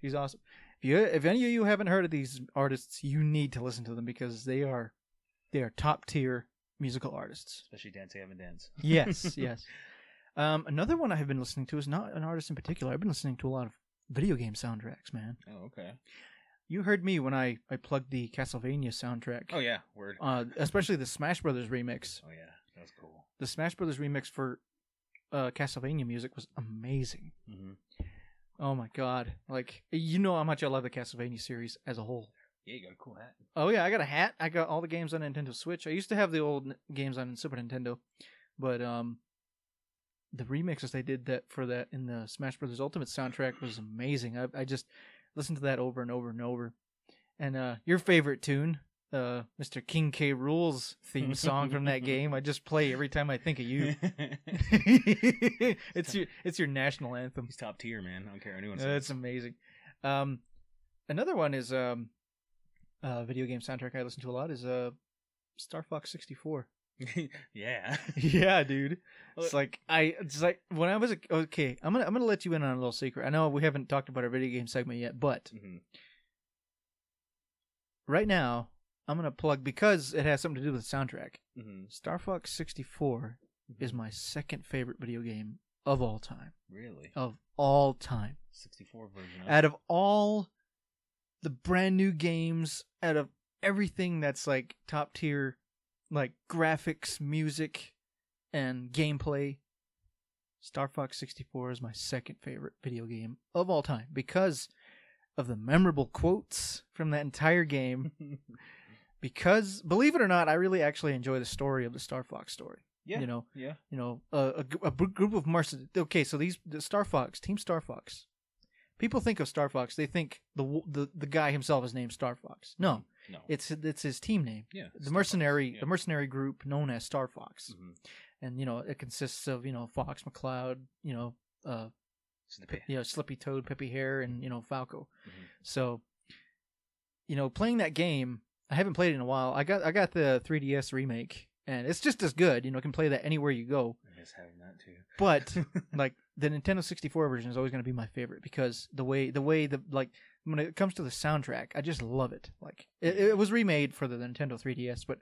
Speaker 1: She's awesome. If any of you haven't heard of these artists, you need to listen to them because they are top tier musical artists.
Speaker 2: Especially Dance Gavin Dance.
Speaker 1: Yes, yes. Another one I have been listening to is not an artist in particular. I've been listening to a lot of video game soundtracks, man.
Speaker 2: Oh, okay.
Speaker 1: You heard me when I plugged the Castlevania soundtrack.
Speaker 2: Oh, yeah. Word.
Speaker 1: Especially the Smash Brothers remix.
Speaker 2: Oh, yeah. That was cool.
Speaker 1: The Smash Brothers remix for Castlevania music was amazing.
Speaker 2: Mm-hmm.
Speaker 1: Oh, my God. Like, you know how much I love the Castlevania series as a whole.
Speaker 2: Yeah, you got a cool hat.
Speaker 1: Oh, yeah. I got a hat. I got all the games on Nintendo Switch. I used to have the old games on Super Nintendo. But the remixes they did for that in the Smash Brothers Ultimate soundtrack was amazing. I just listened to that over and over and over. And your favorite tune, Mr. King K. Rool's theme song from that game, I just play every time I think of you. It's your national anthem.
Speaker 2: He's top tier, man. I don't care what anyone says.
Speaker 1: It's amazing. Another one is video game soundtrack I listen to a lot is Star Fox 64.
Speaker 2: Yeah.
Speaker 1: Yeah, dude. It's like when I was okay, I'm gonna let you in on a little secret. I know we haven't talked about our video game segment yet, but right now I'm gonna plug because it has something to do with the soundtrack. Star Fox 64 is my second favorite video game of all time.
Speaker 2: Really?
Speaker 1: Of all time.
Speaker 2: 64 version.
Speaker 1: Out of all the brand new games, out of everything that's like top tier, like graphics, music, and gameplay, Star Fox 64 is my second favorite video game of all time because of the memorable quotes from that entire game. Because, believe it or not, I really actually enjoy the story of the Star Fox story.
Speaker 2: Yeah.
Speaker 1: A group of mercenaries. Okay, so the Team Star Fox. People think of Star Fox, they think the guy himself is named Star Fox. No. It's his team name. Yeah. The mercenary group known as Star Fox. And it consists of, Fox, McCloud, Slippy Toad, Peppy Hare, and Falco. So, playing that game, I haven't played it in a while. I got the 3DS remake, and it's just as good. You can play that anywhere you go.
Speaker 2: I miss having that too.
Speaker 1: But like the Nintendo 64 version is always going to be my favorite because the way when it comes to the soundtrack, I just love it. Like it was remade for the Nintendo 3DS, but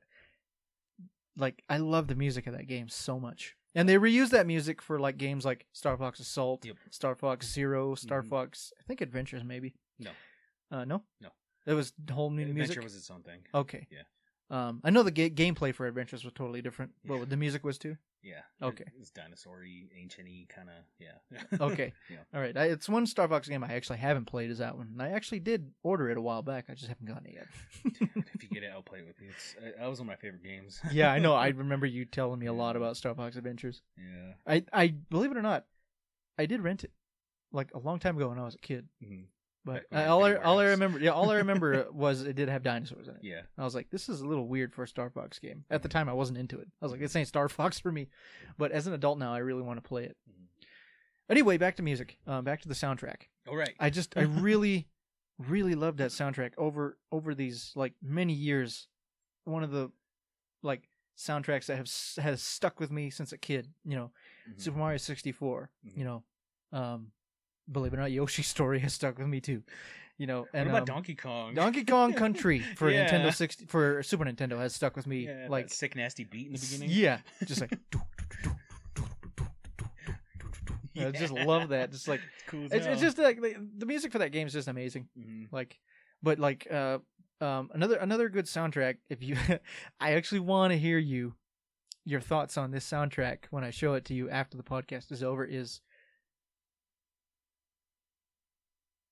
Speaker 1: like I love the music of that game so much. And they reuse that music for like games like Star Fox Assault, Star Fox Zero, Star Fox, I think Adventures maybe.
Speaker 2: No.
Speaker 1: No? No. It was whole new music.
Speaker 2: Adventure was its own thing.
Speaker 1: Okay.
Speaker 2: Yeah.
Speaker 1: I know the gameplay for Adventures was totally different, but the music was too.
Speaker 2: Yeah.
Speaker 1: Okay.
Speaker 2: It's dinosaur-y, ancient-y kind of. Yeah.
Speaker 1: Okay.
Speaker 2: Yeah.
Speaker 1: All right. It's one Star Fox game I actually haven't played is that one. And I actually did order it a while back. I just haven't gotten it yet.
Speaker 2: Dude, if you get it, I'll play it with you. That was one of my favorite games.
Speaker 1: Yeah, I know. I remember you telling me a lot about Star Fox Adventures.
Speaker 2: Yeah.
Speaker 1: I believe it or not, I did rent it like a long time ago when I was a kid.
Speaker 2: Mm-hmm.
Speaker 1: But all I remember was it did have dinosaurs in it.
Speaker 2: Yeah.
Speaker 1: I was like, this is a little weird for a Star Fox game. At the time, I wasn't into it. I was like, this ain't Star Fox for me. But as an adult now, I really want to play it. Mm-hmm. Anyway, back to music. Back to the soundtrack.
Speaker 2: All right.
Speaker 1: I really, really loved that soundtrack over these like many years. One of the like soundtracks that has stuck with me since a kid. You know, Super Mario 64. Mm-hmm. You know, believe it or not, Yoshi's Story has stuck with me too. You know, and
Speaker 2: what about Donkey Kong?
Speaker 1: Donkey Kong Country for for Super Nintendo has stuck with me.
Speaker 2: Yeah,
Speaker 1: like
Speaker 2: that sick nasty beat in the beginning.
Speaker 1: Yeah, just like. I just love that. Just like
Speaker 2: cool.
Speaker 1: It's just like the music for that game is just amazing. Mm-hmm. Like, but like another good soundtrack. If you, I actually want to hear your thoughts on this soundtrack when I show it to you after the podcast is over. Is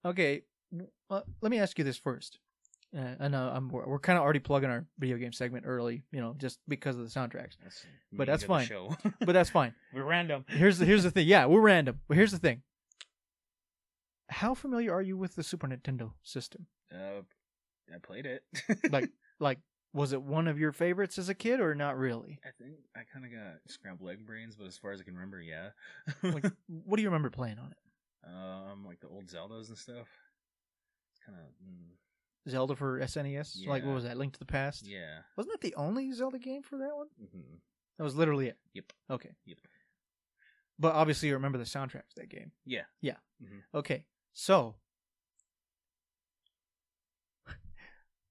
Speaker 1: okay. Let me ask you this first. We're kind of already plugging our video game segment early, you know, just because of the soundtracks. But that's fine. But that's fine.
Speaker 2: We're random.
Speaker 1: Here's the thing. Yeah, we're random. But here's the thing. How familiar are you with the Super Nintendo system?
Speaker 2: I played it.
Speaker 1: like, was it one of your favorites as a kid or not really?
Speaker 2: I think I kind of got scrambled egg brains, but as far as I can remember, yeah.
Speaker 1: Like, what do you remember playing on it?
Speaker 2: Like the old Zeldas and stuff. It's kind of.
Speaker 1: Zelda for SNES?
Speaker 2: Yeah.
Speaker 1: Like, what was that? Link to the Past?
Speaker 2: Yeah.
Speaker 1: Wasn't that the only Zelda game for that one?
Speaker 2: Mm-hmm.
Speaker 1: That was literally it?
Speaker 2: Yep.
Speaker 1: Okay.
Speaker 2: Yep.
Speaker 1: But obviously you remember the soundtrack to that game.
Speaker 2: Yeah.
Speaker 1: Yeah.
Speaker 2: Mm-hmm.
Speaker 1: Okay. So,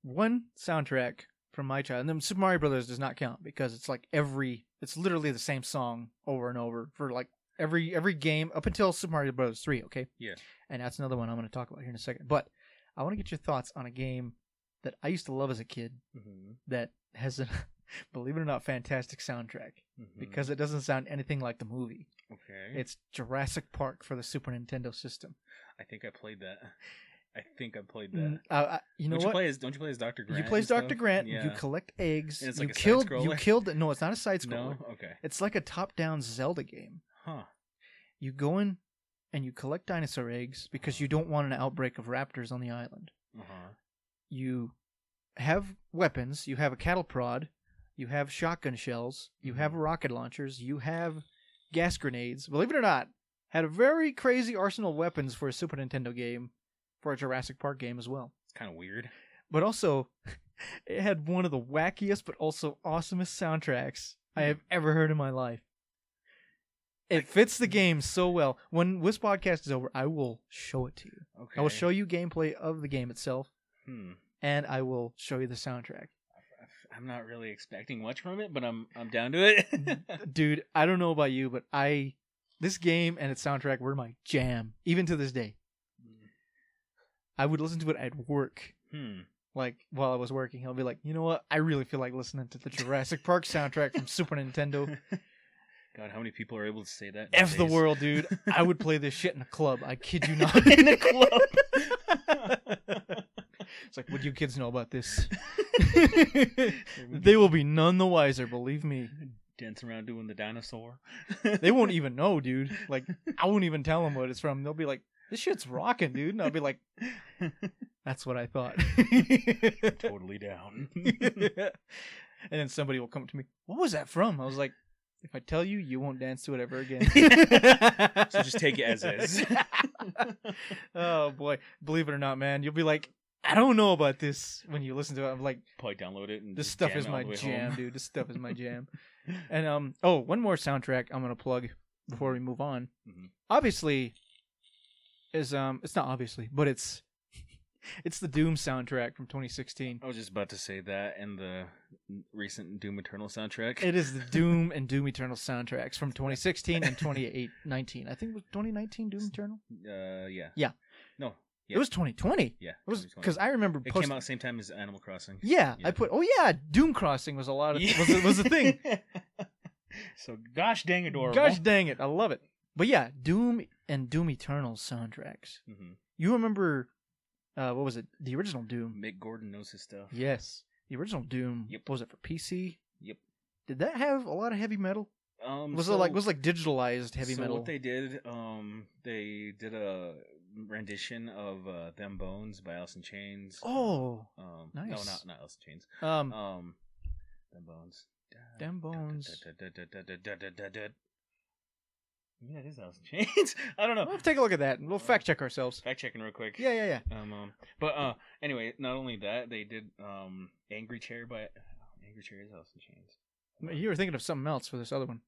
Speaker 1: one soundtrack from my child, and then Super Mario Brothers does not count because it's like it's literally the same song over and over for like every game up until Super Mario Brothers 3, okay?
Speaker 2: Yeah.
Speaker 1: And that's another one I'm going to talk about here in a second. But I want to get your thoughts on a game that I used to love as a kid that has a, believe it or not, fantastic soundtrack because it doesn't sound anything like the movie.
Speaker 2: Okay.
Speaker 1: It's Jurassic Park for the Super Nintendo system.
Speaker 2: I think I played that.
Speaker 1: You know what?
Speaker 2: Don't you play as Dr. Grant?
Speaker 1: You play as Dr. Grant.
Speaker 2: Yeah.
Speaker 1: You collect eggs.
Speaker 2: And it's
Speaker 1: you
Speaker 2: like a
Speaker 1: killed. No, it's not a side scroller.
Speaker 2: No? Okay.
Speaker 1: It's like a top-down Zelda game.
Speaker 2: Huh.
Speaker 1: You go in and you collect dinosaur eggs because you don't want an outbreak of raptors on the island. You have weapons. You have a cattle prod. You have shotgun shells. You have rocket launchers. You have gas grenades. Believe it or not, had a very crazy arsenal of weapons for a Super Nintendo game, for a Jurassic Park game as well.
Speaker 2: It's kind of weird.
Speaker 1: But also, it had one of the wackiest but also awesomest soundtracks I have ever heard in my life. It fits the game so well. When this podcast is over, I will show it to you. Okay. I will show you gameplay of the game itself, and I will show you the soundtrack.
Speaker 2: I'm not really expecting much from it, but I'm down to it.
Speaker 1: Dude, I don't know about you, but this game and its soundtrack were my jam, even to this day. I would listen to it at work. Like, while I was working, I'll be like, you know what? I really feel like listening to the Jurassic Park soundtrack from Super Nintendo.
Speaker 2: God, how many people are able to say that?
Speaker 1: F the world, dude. I would play this shit in a club. I kid you not. In a club. It's like, what do you kids know about this? They will be none the wiser, believe me.
Speaker 2: Dance around doing the dinosaur.
Speaker 1: They won't even know, dude. Like, I won't even tell them what it's from. They'll be like, this shit's rocking, dude. And I'll be like, that's what I thought.
Speaker 2: Totally down.
Speaker 1: And then somebody will come to me, what was that from? I was like, if I tell you, you won't dance to it ever again.
Speaker 2: So just take it as is.
Speaker 1: Oh, boy. Believe it or not, man. You'll be like, I don't know about this when you listen to it. I'm like,
Speaker 2: probably download it. And
Speaker 1: this stuff is my jam, dude. This stuff is my jam. And, one more soundtrack I'm going to plug before we move on. Obviously, it's not obviously, but it's the Doom soundtrack from 2016.
Speaker 2: I was just about to say that, and the recent Doom Eternal soundtrack.
Speaker 1: It is the Doom and Doom Eternal soundtracks from 2016 and 2019. I think it was 2019 Doom Eternal?
Speaker 2: Yeah.
Speaker 1: Yeah.
Speaker 2: No.
Speaker 1: It was 2020.
Speaker 2: Yeah,
Speaker 1: it was because I remember
Speaker 2: it came out the same time as Animal Crossing.
Speaker 1: Yeah, I put. Oh yeah, Doom Crossing was a lot of was a thing.
Speaker 2: So gosh dang adorable.
Speaker 1: Gosh dang it, I love it. But yeah, Doom and Doom Eternal soundtracks. Mm-hmm. You remember, what was it? The original Doom.
Speaker 2: Mick Gordon knows his stuff.
Speaker 1: Yes, the original Doom.
Speaker 2: Yep.
Speaker 1: What was it for PC?
Speaker 2: Yep.
Speaker 1: Did that have a lot of heavy metal? Was it like digitalized heavy metal?
Speaker 2: What they did a rendition of "Them Bones" by Alice in Chains.
Speaker 1: Oh, nice.
Speaker 2: No, not Alice in Chains. Them Bones.
Speaker 1: Them Bones.
Speaker 2: Yeah, it is Alice in Chains. I don't know.
Speaker 1: We'll take a look at that and we'll fact check ourselves.
Speaker 2: Fact checking real quick.
Speaker 1: Yeah.
Speaker 2: But anyway, not only that, they did Angry Chair is Alice in Chains.
Speaker 1: You were thinking of something else for this other one.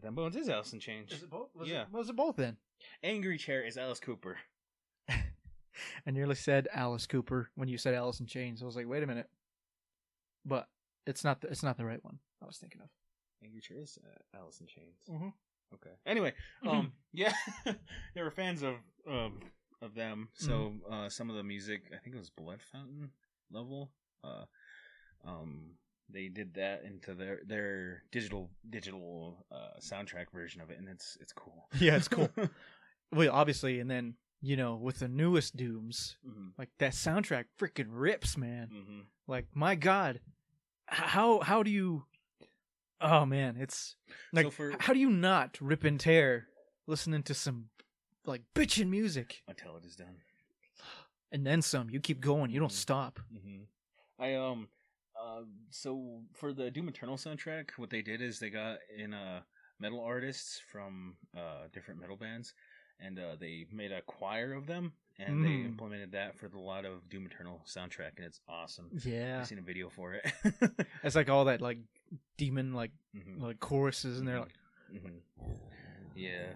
Speaker 2: Them Bones is Alice in Chains.
Speaker 1: Is it both? Was it both then?
Speaker 2: Angry Chair is Alice Cooper.
Speaker 1: I nearly said Alice Cooper when you said Alice in Chains. I was like, wait a minute. But it's not the right one I was thinking of.
Speaker 2: Angry Chair is Alice in Chains.
Speaker 1: Mm-hmm.
Speaker 2: Okay. Anyway, yeah, they were fans of them. So some of the music, I think it was Blood Fountain level. They did that into their digital soundtrack version of it, and it's cool.
Speaker 1: Yeah, it's cool. Well, obviously, and then with the newest Dooms, like that soundtrack freaking rips, man. Mm-hmm. Like my God, how do you? Oh man, it's like how do you not rip and tear listening to some like bitchin' music
Speaker 2: until it is done,
Speaker 1: and then some. You keep going, you don't stop.
Speaker 2: Mm-hmm. So for the Doom Eternal soundtrack, what they did is they got in metal artists from different metal bands, and they made a choir of them, and they implemented that for a lot of Doom Eternal soundtrack, and it's awesome.
Speaker 1: Yeah,
Speaker 2: I've seen a video for it.
Speaker 1: It's like all that like demon like choruses, and they're like,
Speaker 2: yeah.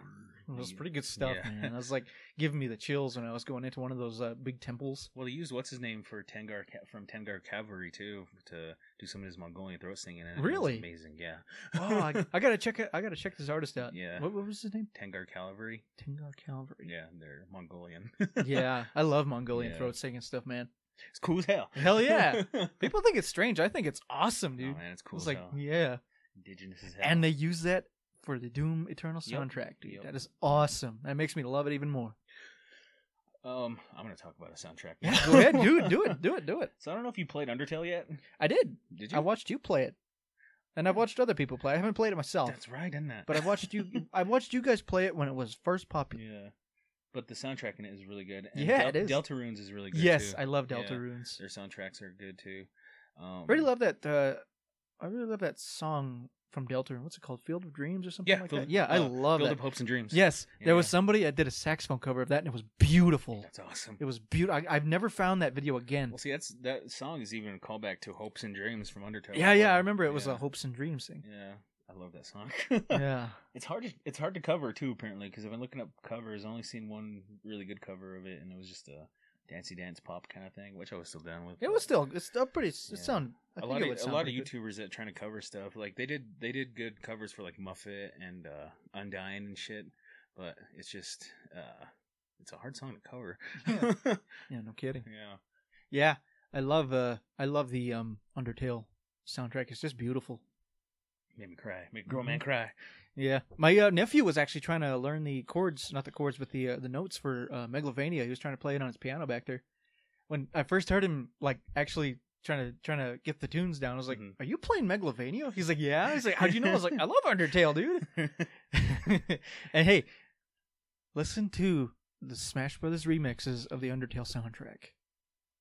Speaker 1: It was pretty good stuff, man. It was like giving me the chills when I was going into one of those big temples.
Speaker 2: Well, they used what's his name for Tengar from Tengar Cavalry too to do some of his Mongolian throat singing. And
Speaker 1: really?
Speaker 2: It was amazing, yeah.
Speaker 1: Oh, I gotta check it. I gotta check this artist out.
Speaker 2: Yeah.
Speaker 1: What was his name?
Speaker 2: Tengar Cavalry.
Speaker 1: Tengar Cavalry.
Speaker 2: Yeah, they're Mongolian.
Speaker 1: Yeah, I love Mongolian throat singing stuff, man.
Speaker 2: It's cool as hell.
Speaker 1: Hell yeah. People think it's strange. I think it's awesome, dude.
Speaker 2: Oh man, it's cool.
Speaker 1: It's like yeah,
Speaker 2: indigenous as hell.
Speaker 1: And they use that for the Doom Eternal soundtrack, dude. Yep. That is awesome. That makes me love it even more.
Speaker 2: I'm gonna talk about a soundtrack.
Speaker 1: Yeah, go ahead, dude. Do it.
Speaker 2: So I don't know if you played Undertale yet.
Speaker 1: I did.
Speaker 2: Did you?
Speaker 1: I watched you play it, and I've watched other people play. I haven't played it myself.
Speaker 2: That's right, isn't that?
Speaker 1: But I've watched you. I watched you guys play it when it was first popular.
Speaker 2: Yeah. But the soundtrack in it is really good. And
Speaker 1: yeah, it is.
Speaker 2: Deltarunes is really good.
Speaker 1: Yes,
Speaker 2: too.
Speaker 1: I love Deltarunes.
Speaker 2: Their soundtracks are good too.
Speaker 1: I really love that. I really love that song from Deltarune. What's it called? Field of Dreams or something like that? Yeah, I love
Speaker 2: Field
Speaker 1: that.
Speaker 2: of Hopes and Dreams.
Speaker 1: Yes, there was somebody that did a saxophone cover of that, and it was beautiful.
Speaker 2: That's awesome.
Speaker 1: It was beautiful. I've never found that video again.
Speaker 2: Well, see, that song is even a callback to Hopes and Dreams from Undertale.
Speaker 1: Yeah, I remember it was a Hopes and Dreams thing.
Speaker 2: Yeah, I love that song.
Speaker 1: Yeah,
Speaker 2: it's hard to cover too. Apparently, because I've been looking up covers, I've only seen one really good cover of it, and it was just a dancey dance pop kind of thing, which I was still down with.
Speaker 1: It's still pretty. It sounded.
Speaker 2: A lot of YouTubers that trying to cover stuff, like they did good covers for like Muffet and Undyne and shit, but it's just it's a hard song to cover.
Speaker 1: Yeah, no kidding. Yeah, I love the Undertale soundtrack. It's just beautiful.
Speaker 2: Made me cry. Made a grown man cry.
Speaker 1: Yeah, my nephew was actually trying to learn the chords, not the chords, but the notes for Megalovania. He was trying to play it on his piano back there. When I first heard him, like actually trying to get the tunes down, I was like, "Are you playing Megalovania?" He's like, "Yeah." He's like, "How'd you know?" I was like, "I love Undertale, dude." And hey, listen to the Smash Brothers remixes of the Undertale soundtrack.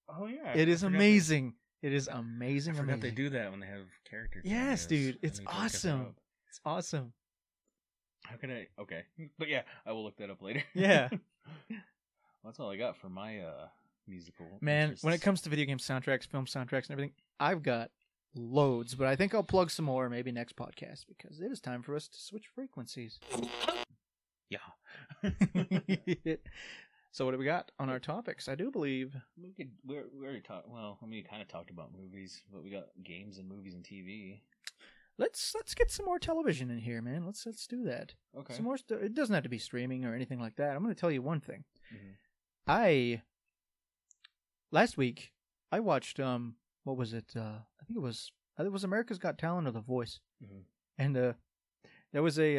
Speaker 2: Oh yeah,
Speaker 1: it is amazing. It is amazing.
Speaker 2: I forgot they do that when they have characters.
Speaker 1: Yes, dude, it's awesome. It's awesome.
Speaker 2: How can I? Okay, but yeah, I will look that up later.
Speaker 1: Yeah,
Speaker 2: well, that's all I got for my musical.
Speaker 1: Man,
Speaker 2: interests.
Speaker 1: When it comes to video game soundtracks, film soundtracks, and everything, I've got loads. But I think I'll plug some more maybe next podcast because it is time for us to switch frequencies.
Speaker 2: Yeah.
Speaker 1: So what do we got on our topics? I do believe
Speaker 2: we already talked. Well, I mean, we kind of talked about movies, but we got games and movies and TV.
Speaker 1: Let's get some more television in here, man. Let's do that.
Speaker 2: Okay.
Speaker 1: Some more. It doesn't have to be streaming or anything like that. I'm going to tell you one thing. Mm-hmm. last week I watched what was it? I think it was America's Got Talent or The Voice, and there was a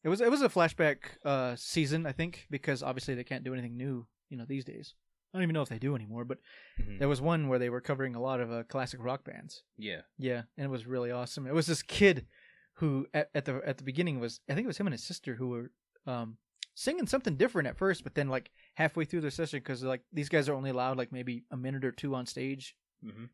Speaker 1: it was a flashback season, I think, because obviously they can't do anything new, these days. I don't even know if they do anymore, but there was one where they were covering a lot of classic rock bands.
Speaker 2: Yeah,
Speaker 1: and it was really awesome. It was this kid who at the beginning I think it was him and his sister who were singing something different at first, but then like halfway through their session, because like these guys are only allowed like maybe a minute or two on stage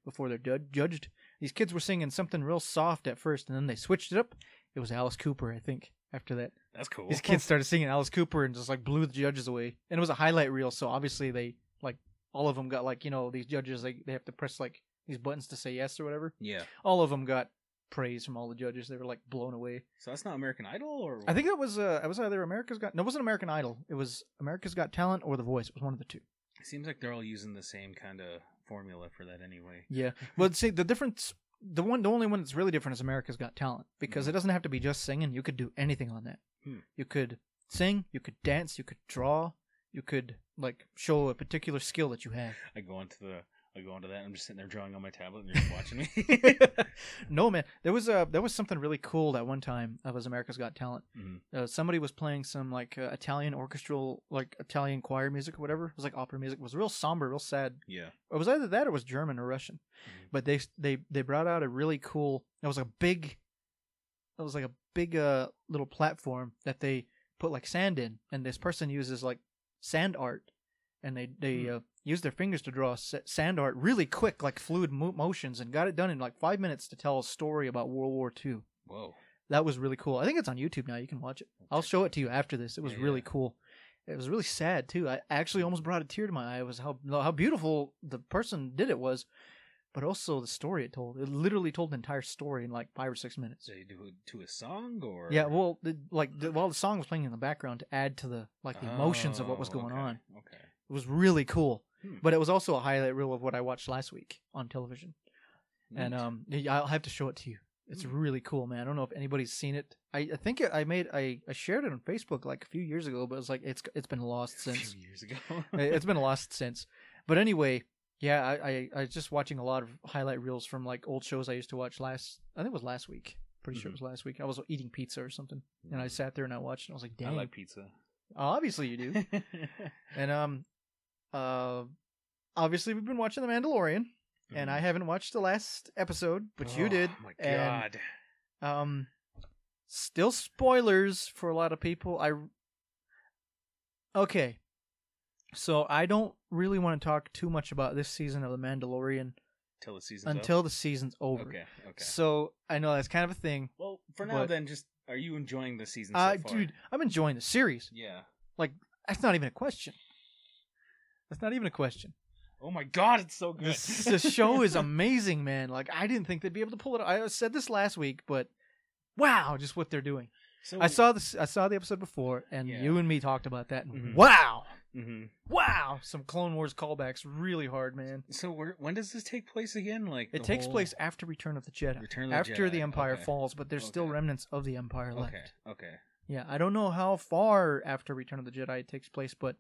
Speaker 1: before they're judged. These kids were singing something real soft at first, and then they switched it up. It was Alice Cooper, I think. After that,
Speaker 2: that's cool.
Speaker 1: These kids started singing Alice Cooper and just like blew the judges away. And it was a highlight reel, so obviously they like all of them got like these judges they have to press like these buttons to say yes or whatever.
Speaker 2: Yeah,
Speaker 1: all of them got praise from all the judges. They were like blown away.
Speaker 2: So that's not American Idol, or
Speaker 1: I think it was either America's Got. No, it wasn't American Idol. It was America's Got Talent or The Voice. It was one of the two.
Speaker 2: It seems like they're all using the same kind of formula for that anyway.
Speaker 1: Yeah, well, see the difference. The only one that's really different is America's Got Talent, because it doesn't have to be just singing. You could do anything on that. You could sing, you could dance, you could draw, you could like show a particular skill that you have.
Speaker 2: I go into that. I'm just sitting there drawing on my tablet, and you're just watching me.
Speaker 1: No, man, there was something really cool that one time. That was America's Got Talent. Somebody was playing some like Italian orchestral, like Italian choir music or whatever. It was like opera music. It was real somber, real sad.
Speaker 2: Yeah,
Speaker 1: it was either that or it was German or Russian. But they brought out a really cool. It was like a big little platform that they put like sand in, and this person uses like sand art, and they use their fingers to draw sand art really quick, like fluid motions, and got it done in like 5 minutes to tell a story about World War II.
Speaker 2: Whoa,
Speaker 1: that was really cool. I think it's on YouTube now. You can watch it. I'll show it to you after this. It was really cool. It was really sad too. I actually almost brought a tear to my eye. It was how beautiful the person did it was. But also the story it told. It literally told the entire story in like 5 or 6 minutes.
Speaker 2: Did they do it to a song, or?
Speaker 1: Yeah, well, while the song was playing in the background to add to the emotions of what was going on.
Speaker 2: Okay.
Speaker 1: It was really cool. But it was also a highlight reel of what I watched last week on television. And I'll have to show it to you. It's really cool, man. I don't know if anybody's seen it. I think I shared it on Facebook like a few years ago, but it's like it's been lost since.
Speaker 2: A few years ago.
Speaker 1: It's been lost since. But anyway. Yeah, I was just watching a lot of highlight reels from like old shows I used to watch I think it was last week. Pretty sure it was last week. I was eating pizza or something, and I sat there and I watched, and I was like, "Dang,
Speaker 2: I like pizza."
Speaker 1: Obviously you do. And obviously we've been watching The Mandalorian, and I haven't watched the last episode, but you did.
Speaker 2: Oh my god!
Speaker 1: And, still spoilers for a lot of people. Okay. So I don't really want to talk too much about this season of The Mandalorian
Speaker 2: until
Speaker 1: the season's over.
Speaker 2: Okay.
Speaker 1: So I know that's kind of a thing.
Speaker 2: Well, for now, then, just are you enjoying the season so far?
Speaker 1: Dude, I'm enjoying the series.
Speaker 2: Yeah.
Speaker 1: Like, that's not even a question.
Speaker 2: Oh my god, it's so good.
Speaker 1: The show is amazing, man. Like, I didn't think they'd be able to pull it. I said this last week, but wow, just what they're doing. So I saw the episode before, and you and me talked about that. And wow. Wow, some Clone Wars callbacks really hard, man.
Speaker 2: So when does this take place again? Like
Speaker 1: it takes place after Return of the Jedi. After the Empire falls, but there's still remnants of the Empire left.
Speaker 2: Okay.
Speaker 1: Yeah, I don't know how far after Return of the Jedi it takes place, but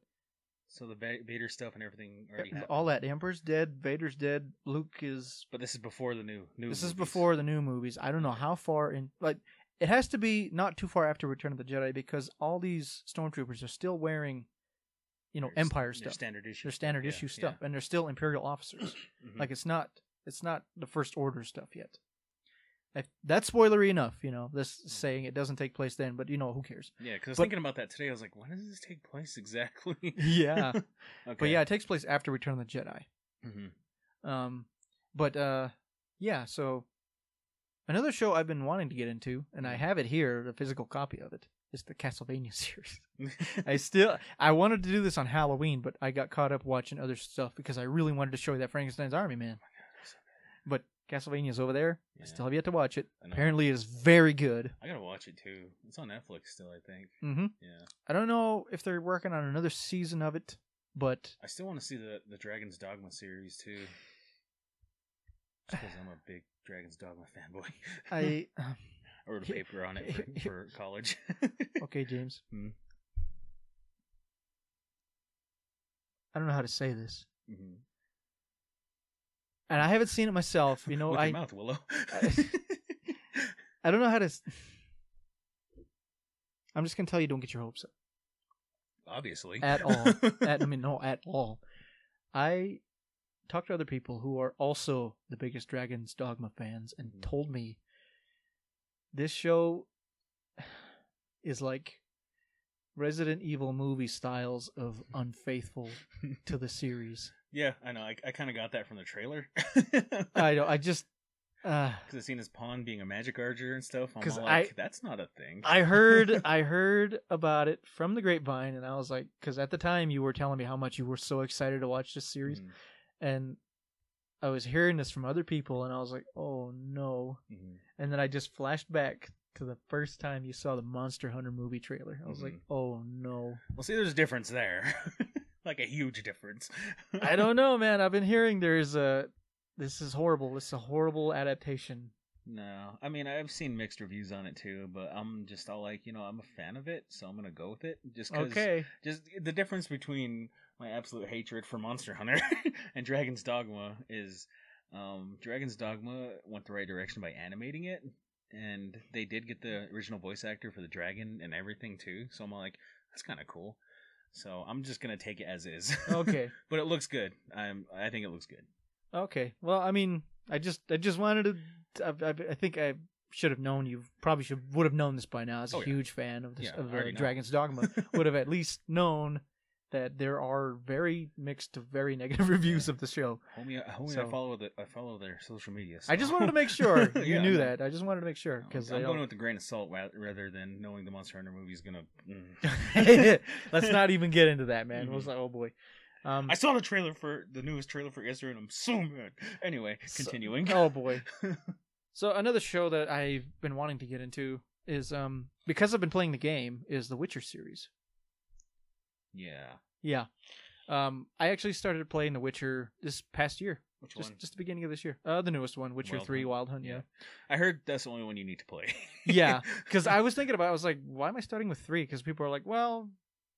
Speaker 2: so the Vader stuff and everything already happened.
Speaker 1: All that. The Emperor's dead, Vader's dead, Luke is.
Speaker 2: But this is before the new.
Speaker 1: This is before the new movies. I don't know how far in. Like it has to be not too far after Return of the Jedi, because all these stormtroopers are still wearing. Empire stuff. They're standard issue stuff, and they're still Imperial officers. Like it's not the First Order stuff yet. That's spoilery enough, this saying it doesn't take place then, but who cares?
Speaker 2: Yeah, because I was thinking about that today. I was like, when does this take place exactly?
Speaker 1: Yeah. But yeah, it takes place after Return of the Jedi. So another show I've been wanting to get into, and I have it here, a physical copy of it. It's the Castlevania series. I wanted to do this on Halloween, but I got caught up watching other stuff because I really wanted to show you that Frankenstein's Army, man. But Castlevania's over there. Yeah. I still have yet to watch it. Apparently it is very good.
Speaker 2: I gotta watch it too. It's on Netflix still, I think. Yeah.
Speaker 1: I don't know if they're working on another season of it, but
Speaker 2: I still want to see the Dragon's Dogma series too. Just because I'm a big Dragon's Dogma fanboy. I wrote a paper on it for college.
Speaker 1: Okay, James. don't know how to say this.
Speaker 2: Mm-hmm.
Speaker 1: And I haven't seen it myself. You know,
Speaker 2: With your mouth, Willow.
Speaker 1: I don't know how to. I'm just gonna tell you, don't get your hopes up.
Speaker 2: Obviously.
Speaker 1: At all. No, at all. I talked to other people who are also the biggest Dragon's Dogma fans and told me this show is like Resident Evil movie styles of unfaithful to the series.
Speaker 2: Yeah, I know. I kind of got that from the trailer.
Speaker 1: I know. I just
Speaker 2: because I've seen his pawn being a magic archer and stuff. I'm all that's not a thing.
Speaker 1: I heard about it from the grapevine, and I was like, because at the time you were telling me how much you were so excited to watch this series, and I was hearing this from other people, and I was like, oh no. And then I just flashed back to the first time you saw the Monster Hunter movie trailer. I was like, oh no.
Speaker 2: Well, see, there's a difference there. Like a huge difference.
Speaker 1: I don't know, man. I've been hearing this is horrible. This is a horrible adaptation.
Speaker 2: No. I mean, I've seen mixed reviews on it too, but I'm just all like, I'm a fan of it, so I'm going to go with it. Just because just the difference between my absolute hatred for Monster Hunter and Dragon's Dogma is Dragon's Dogma went the right direction by animating it, and they did get the original voice actor for the dragon and everything too, so I'm like, that's kind of cool. So I'm just going to take it as is.
Speaker 1: Okay.
Speaker 2: But it looks good. I think it looks good. Okay.
Speaker 1: Well, I mean, I just wanted to. I think I should have known. You probably would have known this by now. As a huge fan of this, of Dragon's Dogma, would have at least known that there are very mixed to very negative reviews of the show.
Speaker 2: Homie, so, I follow their social media. So.
Speaker 1: I just wanted to make sure you knew that. I just wanted to make sure because
Speaker 2: I'm going with the grain of salt rather than knowing the Monster Hunter movie is gonna.
Speaker 1: Let's not even get into that, man. I was like, oh boy.
Speaker 2: I saw the newest trailer for yesterday, and I'm so mad. Anyway, continuing.
Speaker 1: Oh boy. So another show that I've been wanting to get into is because I've been playing the game is the Witcher series. Yeah. I actually started playing The Witcher this past year.
Speaker 2: Which one?
Speaker 1: Just the beginning of this year. The newest one, Witcher 3 Wild Hunt, yeah.
Speaker 2: I heard that's the only one you need to play.
Speaker 1: Yeah, because I was thinking about it, I was like, why am I starting with 3? Because people are like, well,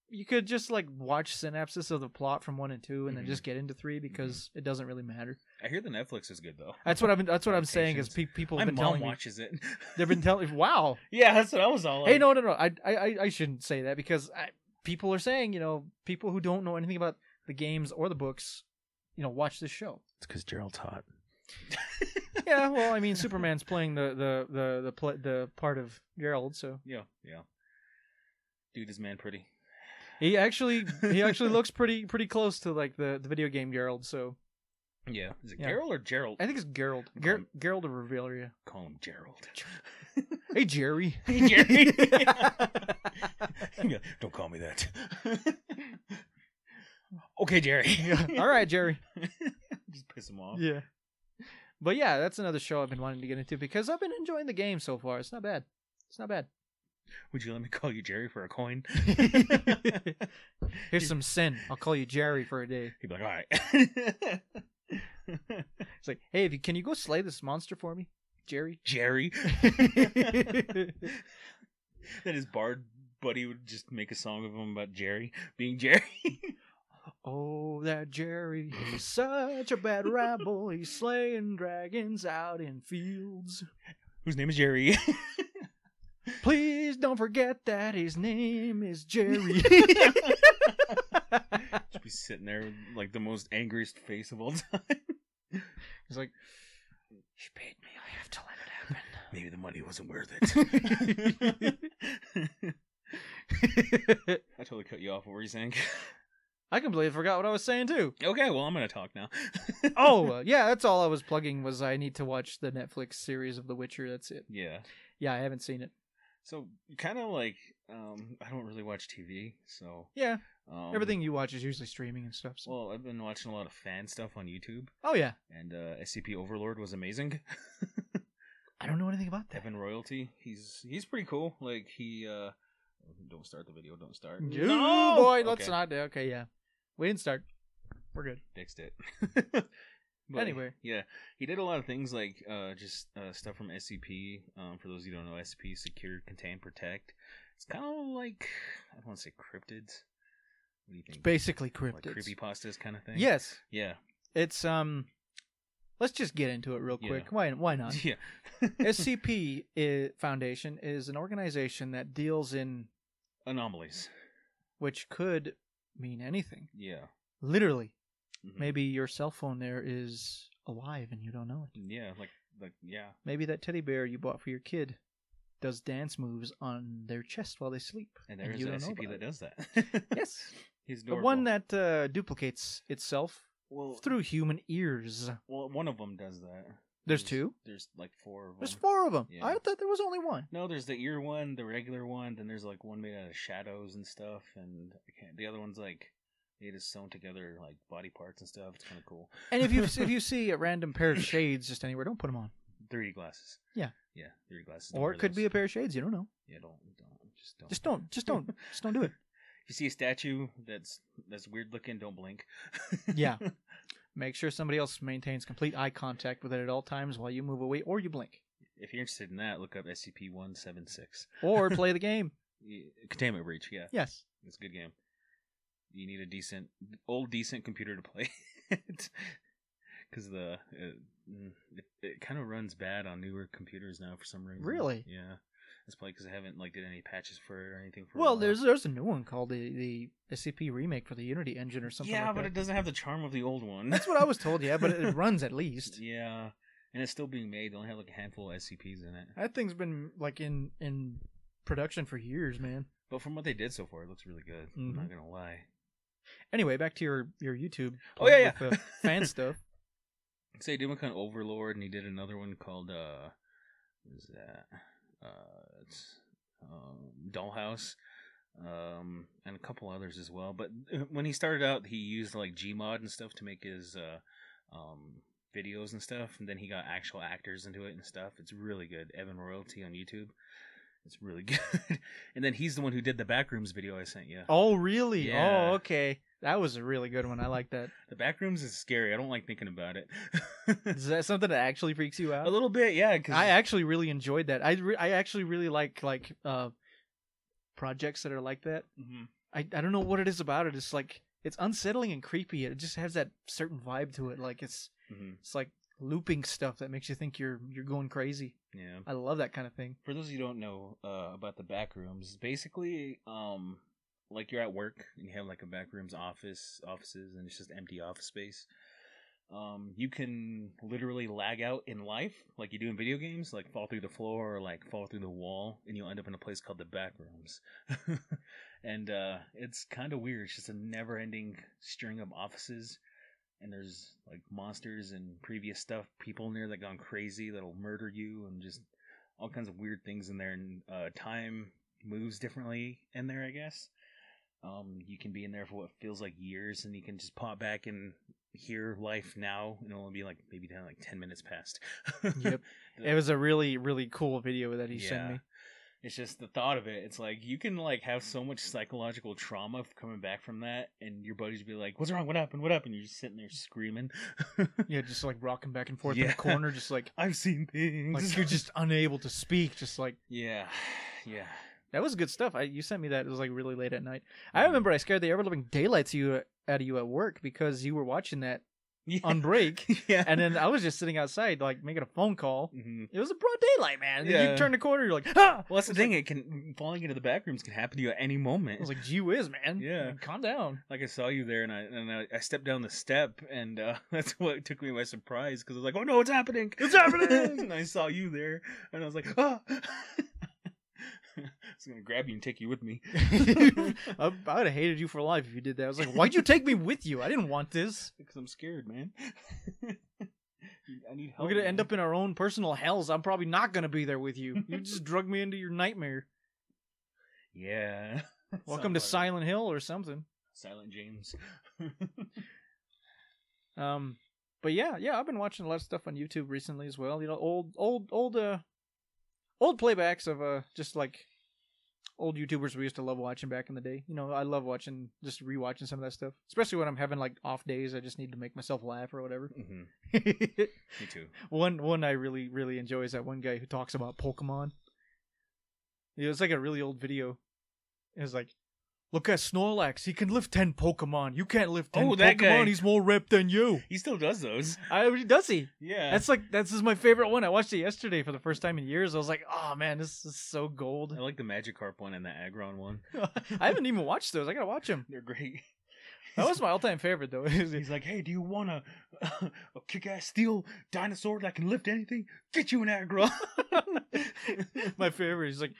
Speaker 1: you could just like watch synopsis of the plot from 1 and 2 and then just get into 3 because it doesn't really matter.
Speaker 2: I hear the Netflix is good though.
Speaker 1: That's what I'm saying is people have been telling me.
Speaker 2: My mom watches it.
Speaker 1: They've been telling wow.
Speaker 2: Yeah, that's what I was all like.
Speaker 1: Hey, no. I shouldn't say that because people are saying, people who don't know anything about the games or the books, watch this show.
Speaker 2: It's because Gerald's hot.
Speaker 1: Yeah, well, I mean, Superman's playing the part of Gerald, so
Speaker 2: yeah. Dude is man pretty.
Speaker 1: He actually looks pretty close to like the video game Gerald. So
Speaker 2: yeah, is it Gerald or Gerald?
Speaker 1: I think it's Gerald. Gerald of Revelia.
Speaker 2: Call him Gerald.
Speaker 1: Hey Jerry.
Speaker 2: Hey Jerry. Don't call me that. Okay, Jerry.
Speaker 1: All right, Jerry.
Speaker 2: Just piss him off.
Speaker 1: Yeah. But yeah, that's another show I've been wanting to get into because I've been enjoying the game so far. It's not bad.
Speaker 2: Would you let me call you Jerry for a coin?
Speaker 1: Here's some sin. I'll call you Jerry for a day.
Speaker 2: He'd be like, all right.
Speaker 1: It's like, hey, can you go slay this monster for me, Jerry?
Speaker 2: Jerry? Then his bard buddy would just make a song of him about Jerry being Jerry.
Speaker 1: Oh, that Jerry, he's such a bad rabble. He's slaying dragons out in fields.
Speaker 2: Whose name is Jerry?
Speaker 1: Please don't forget that his name is Jerry.
Speaker 2: Just be sitting there with, like, the most angriest face of all time.
Speaker 1: He's like, she paid me. I have to let it happen.
Speaker 2: Maybe the money wasn't worth it. I totally cut you off. What were you saying?
Speaker 1: I completely forgot what I was saying, too.
Speaker 2: Okay, well, I'm going to talk now.
Speaker 1: Yeah, that's all I was plugging was I need to watch the Netflix series of The Witcher. That's it.
Speaker 2: Yeah.
Speaker 1: Yeah, I haven't seen it.
Speaker 2: So, kind of like, I don't really watch TV, so...
Speaker 1: Yeah, everything you watch is usually streaming and stuff. So.
Speaker 2: Well, I've been watching a lot of fan stuff on YouTube.
Speaker 1: Oh, yeah.
Speaker 2: And SCP Overlord was amazing.
Speaker 1: I don't know anything about that.
Speaker 2: Evan Royalty, he's pretty cool. Like, he... Don't start the video, don't start.
Speaker 1: No, boy, let's not. Okay, yeah. We didn't start. We're good.
Speaker 2: Fixed it.
Speaker 1: But anyway.
Speaker 2: Yeah, he did a lot of things like just stuff from SCP. For those who don't know, SCP, Secure, Contain, Protect. It's kind of like, I don't want to say cryptids. do you think?
Speaker 1: It's basically cryptids.
Speaker 2: Like creepypastas kind of thing?
Speaker 1: Yes.
Speaker 2: Yeah.
Speaker 1: It's let's just get into it real quick.
Speaker 2: Yeah.
Speaker 1: Why not?
Speaker 2: Yeah.
Speaker 1: SCP Foundation is an organization that deals in
Speaker 2: anomalies,
Speaker 1: which could mean anything.
Speaker 2: Yeah.
Speaker 1: Literally.
Speaker 2: Mm-hmm.
Speaker 1: Maybe your cell phone there is alive and you don't know it.
Speaker 2: Yeah, like yeah.
Speaker 1: Maybe that teddy bear you bought for your kid does dance moves on their chest while they sleep.
Speaker 2: And there is an SCP that does that.
Speaker 1: Yes.
Speaker 2: He's adorable.
Speaker 1: The one that duplicates itself through human ears.
Speaker 2: Well, one of them does that.
Speaker 1: There's two?
Speaker 2: There's like 4 of them.
Speaker 1: There's 4 of them.
Speaker 2: Yeah.
Speaker 1: I thought there was only one.
Speaker 2: No, there's the ear one, the regular one, then there's like one made out of shadows and stuff, and the other one's like made of sewn together like body parts and stuff. It's kind of cool.
Speaker 1: And if you see a random pair of shades just anywhere, don't put them on.
Speaker 2: 3D glasses.
Speaker 1: Yeah.
Speaker 2: Yeah, 3D glasses.
Speaker 1: Or it could be a pair of shades. You don't know.
Speaker 2: Yeah, don't.
Speaker 1: Just don't do it.
Speaker 2: If you see a statue that's weird looking, don't blink.
Speaker 1: Yeah. Make sure somebody else maintains complete eye contact with it at all times while you move away or you blink.
Speaker 2: If you're interested in that, look up SCP-176.
Speaker 1: Or play the game.
Speaker 2: Containment Breach, yeah.
Speaker 1: Yes.
Speaker 2: It's a good game. You need a decent computer to play it. Because it kind of runs bad on newer computers now for some reason.
Speaker 1: Really?
Speaker 2: Yeah. That's probably because I haven't did any patches for it or anything.
Speaker 1: Well, there's a new one called the SCP remake for the Unity engine or something.
Speaker 2: Yeah,
Speaker 1: like
Speaker 2: but
Speaker 1: that.
Speaker 2: it doesn't have the charm of the old one.
Speaker 1: That's what I was told. Yeah, but it runs at least.
Speaker 2: Yeah, and it's still being made. They only have like a handful of SCPs in it.
Speaker 1: That thing's been in production for years, man.
Speaker 2: But from what they did so far, it looks really good.
Speaker 1: Mm-hmm.
Speaker 2: I'm not gonna lie.
Speaker 1: Anyway, back to your YouTube.
Speaker 2: Oh yeah.
Speaker 1: With, fan stuff.
Speaker 2: So he did one called Overlord, and he did another one called what is that? It's Dollhouse, and a couple others as well. But when he started out, he used like Gmod and stuff to make his videos and stuff, and then he got actual actors into it and stuff. It's really good. Evan Royalty on YouTube. It's really good. And then he's the one who did the Backrooms video I sent you.
Speaker 1: Oh, really?
Speaker 2: Yeah.
Speaker 1: Oh, okay. That was a really good one. I like that.
Speaker 2: The Backrooms is scary. I don't like thinking about it.
Speaker 1: Is that something that actually freaks you out?
Speaker 2: A little bit, yeah. Cause
Speaker 1: I actually really enjoyed that. I actually really like projects that are like that.
Speaker 2: Mm-hmm.
Speaker 1: I don't know what it is about it. It's like it's unsettling and creepy. It just has that certain vibe to it. Like it's like looping stuff that makes you think you're going crazy.
Speaker 2: Yeah,
Speaker 1: I love that kind of thing.
Speaker 2: For those of you who don't know about the Backrooms, basically, like you're at work and you have like a Backrooms offices, and it's just empty office space. You can literally lag out in life, like you do in video games, like fall through the floor or like fall through the wall, and you'll end up in a place called the Backrooms. And it's kind of weird. It's just a never-ending string of offices, and there's like monsters and previous stuff, people in there that gone crazy that'll murder you, and just all kinds of weird things in there. And time moves differently in there, I guess. You can be in there for what feels like years, and you can just pop back and hear life now, and it'll be like maybe down like 10 minutes past.
Speaker 1: Yep. It was a really, really cool video that he sent me.
Speaker 2: It's just the thought of it. It's like you can like have so much psychological trauma coming back from that, and your buddies be like, "What's wrong? What happened? What happened?" You're just sitting there screaming.
Speaker 1: Yeah, just like rocking back and forth in the corner, just like
Speaker 2: I've seen things.
Speaker 1: Like you're just unable to speak, just like
Speaker 2: yeah.
Speaker 1: That was good stuff. You sent me that. It was like really late at night. I remember I scared the ever-living daylights out of you at work because you were watching that on break.
Speaker 2: Yeah.
Speaker 1: And then I was just sitting outside, like making a phone call.
Speaker 2: Mm-hmm.
Speaker 1: It was a broad daylight, man. And
Speaker 2: yeah.
Speaker 1: You turn the corner, you're like, ah!
Speaker 2: Well, that's the thing. Like, falling into the back rooms can happen to you at any moment.
Speaker 1: I was like, gee whiz, man.
Speaker 2: Yeah.
Speaker 1: Like, calm down.
Speaker 2: Like I saw you there, and I stepped down the step, and that's what took me by surprise, because I was like, oh no, it's happening!
Speaker 1: It's happening!
Speaker 2: And I saw you there, and I was like, ah! I was going to grab you and take you with me.
Speaker 1: I would have hated you for life if you did that. I was like, why'd you take me with you? I didn't want this.
Speaker 2: Because I'm scared, man. I need help.
Speaker 1: We're going to end up in our own personal hells. I'm probably not going to be there with you. You just drug me into your nightmare.
Speaker 2: Yeah.
Speaker 1: Welcome to Silent Hill or something.
Speaker 2: Silent James.
Speaker 1: But yeah, I've been watching a lot of stuff on YouTube recently as well. You know, old playbacks of just like old YouTubers we used to love watching back in the day. You know, I love just rewatching some of that stuff, especially when I'm having like off days. I just need to make myself laugh or whatever.
Speaker 2: Mm-hmm. Me too.
Speaker 1: One I really, really enjoy is that one guy who talks about Pokemon. It was like a really old video. It was like, Look at Snorlax. He can lift 10 Pokemon. You can't lift 10
Speaker 2: Oh,
Speaker 1: Pokemon.
Speaker 2: that guy.
Speaker 1: He's more ripped than you.
Speaker 2: He still does those.
Speaker 1: Does he?
Speaker 2: Yeah.
Speaker 1: That's my favorite one. I watched it yesterday for the first time in years. I was like, oh man, this is so gold.
Speaker 2: I like the Magikarp one and the Aggron one.
Speaker 1: I haven't even watched those. I gotta watch them.
Speaker 2: They're great.
Speaker 1: That was my all-time favorite, though.
Speaker 2: He's like, hey, do you want a kick-ass steel dinosaur that can lift anything? Get you an Aggron.
Speaker 1: My favorite. He's like,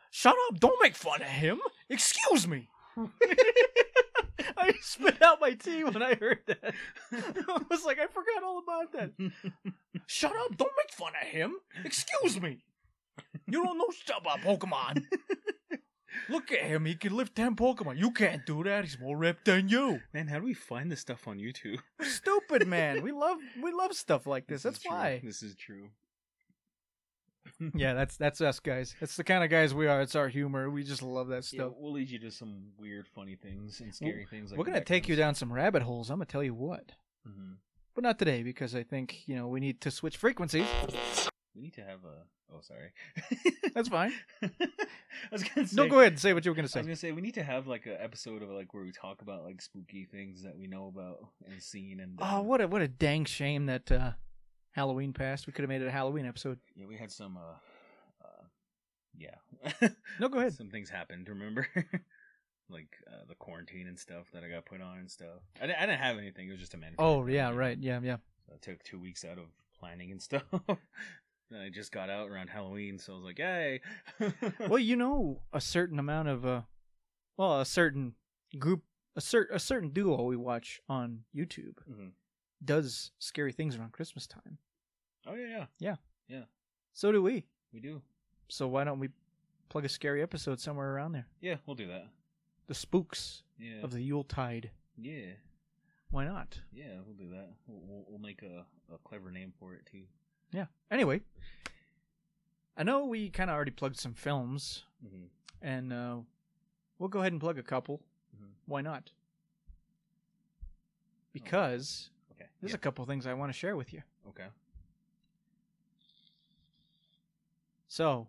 Speaker 1: shut up. Don't make fun of him. Excuse me. I spit out my tea when I heard that. I was like, I forgot all about that. Shut up. Don't make fun of him. Excuse me. You don't know stuff about Pokemon. Look at him. He can lift 10 Pokemon. You can't do that. He's more ripped than you.
Speaker 2: Man, how do we find this stuff on YouTube?
Speaker 1: We're stupid, man. We love stuff like this. That's why.
Speaker 2: This is true.
Speaker 1: Yeah, that's us, guys. That's the kind of guys we are. It's our humor. We just love that stuff.
Speaker 2: Yeah, we'll lead you to some weird, funny things and scary things. Like
Speaker 1: we're going to take you down some rabbit holes. I'm going to tell you what.
Speaker 2: Mm-hmm.
Speaker 1: But not today, because I think, we need to switch frequencies.
Speaker 2: We need to have a... Oh, sorry.
Speaker 1: That's fine.
Speaker 2: I was going to say...
Speaker 1: No, go ahead and say what you were going to say.
Speaker 2: I was going to say, we need to have, like, an episode of, like, where we talk about, like, spooky things that we know about and seen. And
Speaker 1: oh, what a dang shame that Halloween passed. We could have made it a Halloween episode.
Speaker 2: Yeah, we had some,
Speaker 1: No, go ahead.
Speaker 2: Some things happened, remember? Like, the quarantine and stuff that I got put on and stuff. I didn't have anything. It was just a man.
Speaker 1: Oh, yeah, right. Yeah.
Speaker 2: So I took 2 weeks out of planning and stuff. Then I just got out around Halloween, so I was like, "Yay!"
Speaker 1: Well, a certain amount of, a certain group, a certain duo we watch on YouTube does scary things around Christmas time.
Speaker 2: Oh yeah.
Speaker 1: So do we.
Speaker 2: We do.
Speaker 1: So why don't we plug a scary episode somewhere around there?
Speaker 2: Yeah, we'll do that.
Speaker 1: The spooks of the Yuletide.
Speaker 2: Yeah.
Speaker 1: Why not?
Speaker 2: Yeah, we'll do that. We'll make a clever name for it too.
Speaker 1: Yeah. Anyway, I know we kind of already plugged some films, and we'll go ahead and plug a couple. Why not? Because there's a couple things I want to share with you.
Speaker 2: Okay.
Speaker 1: So,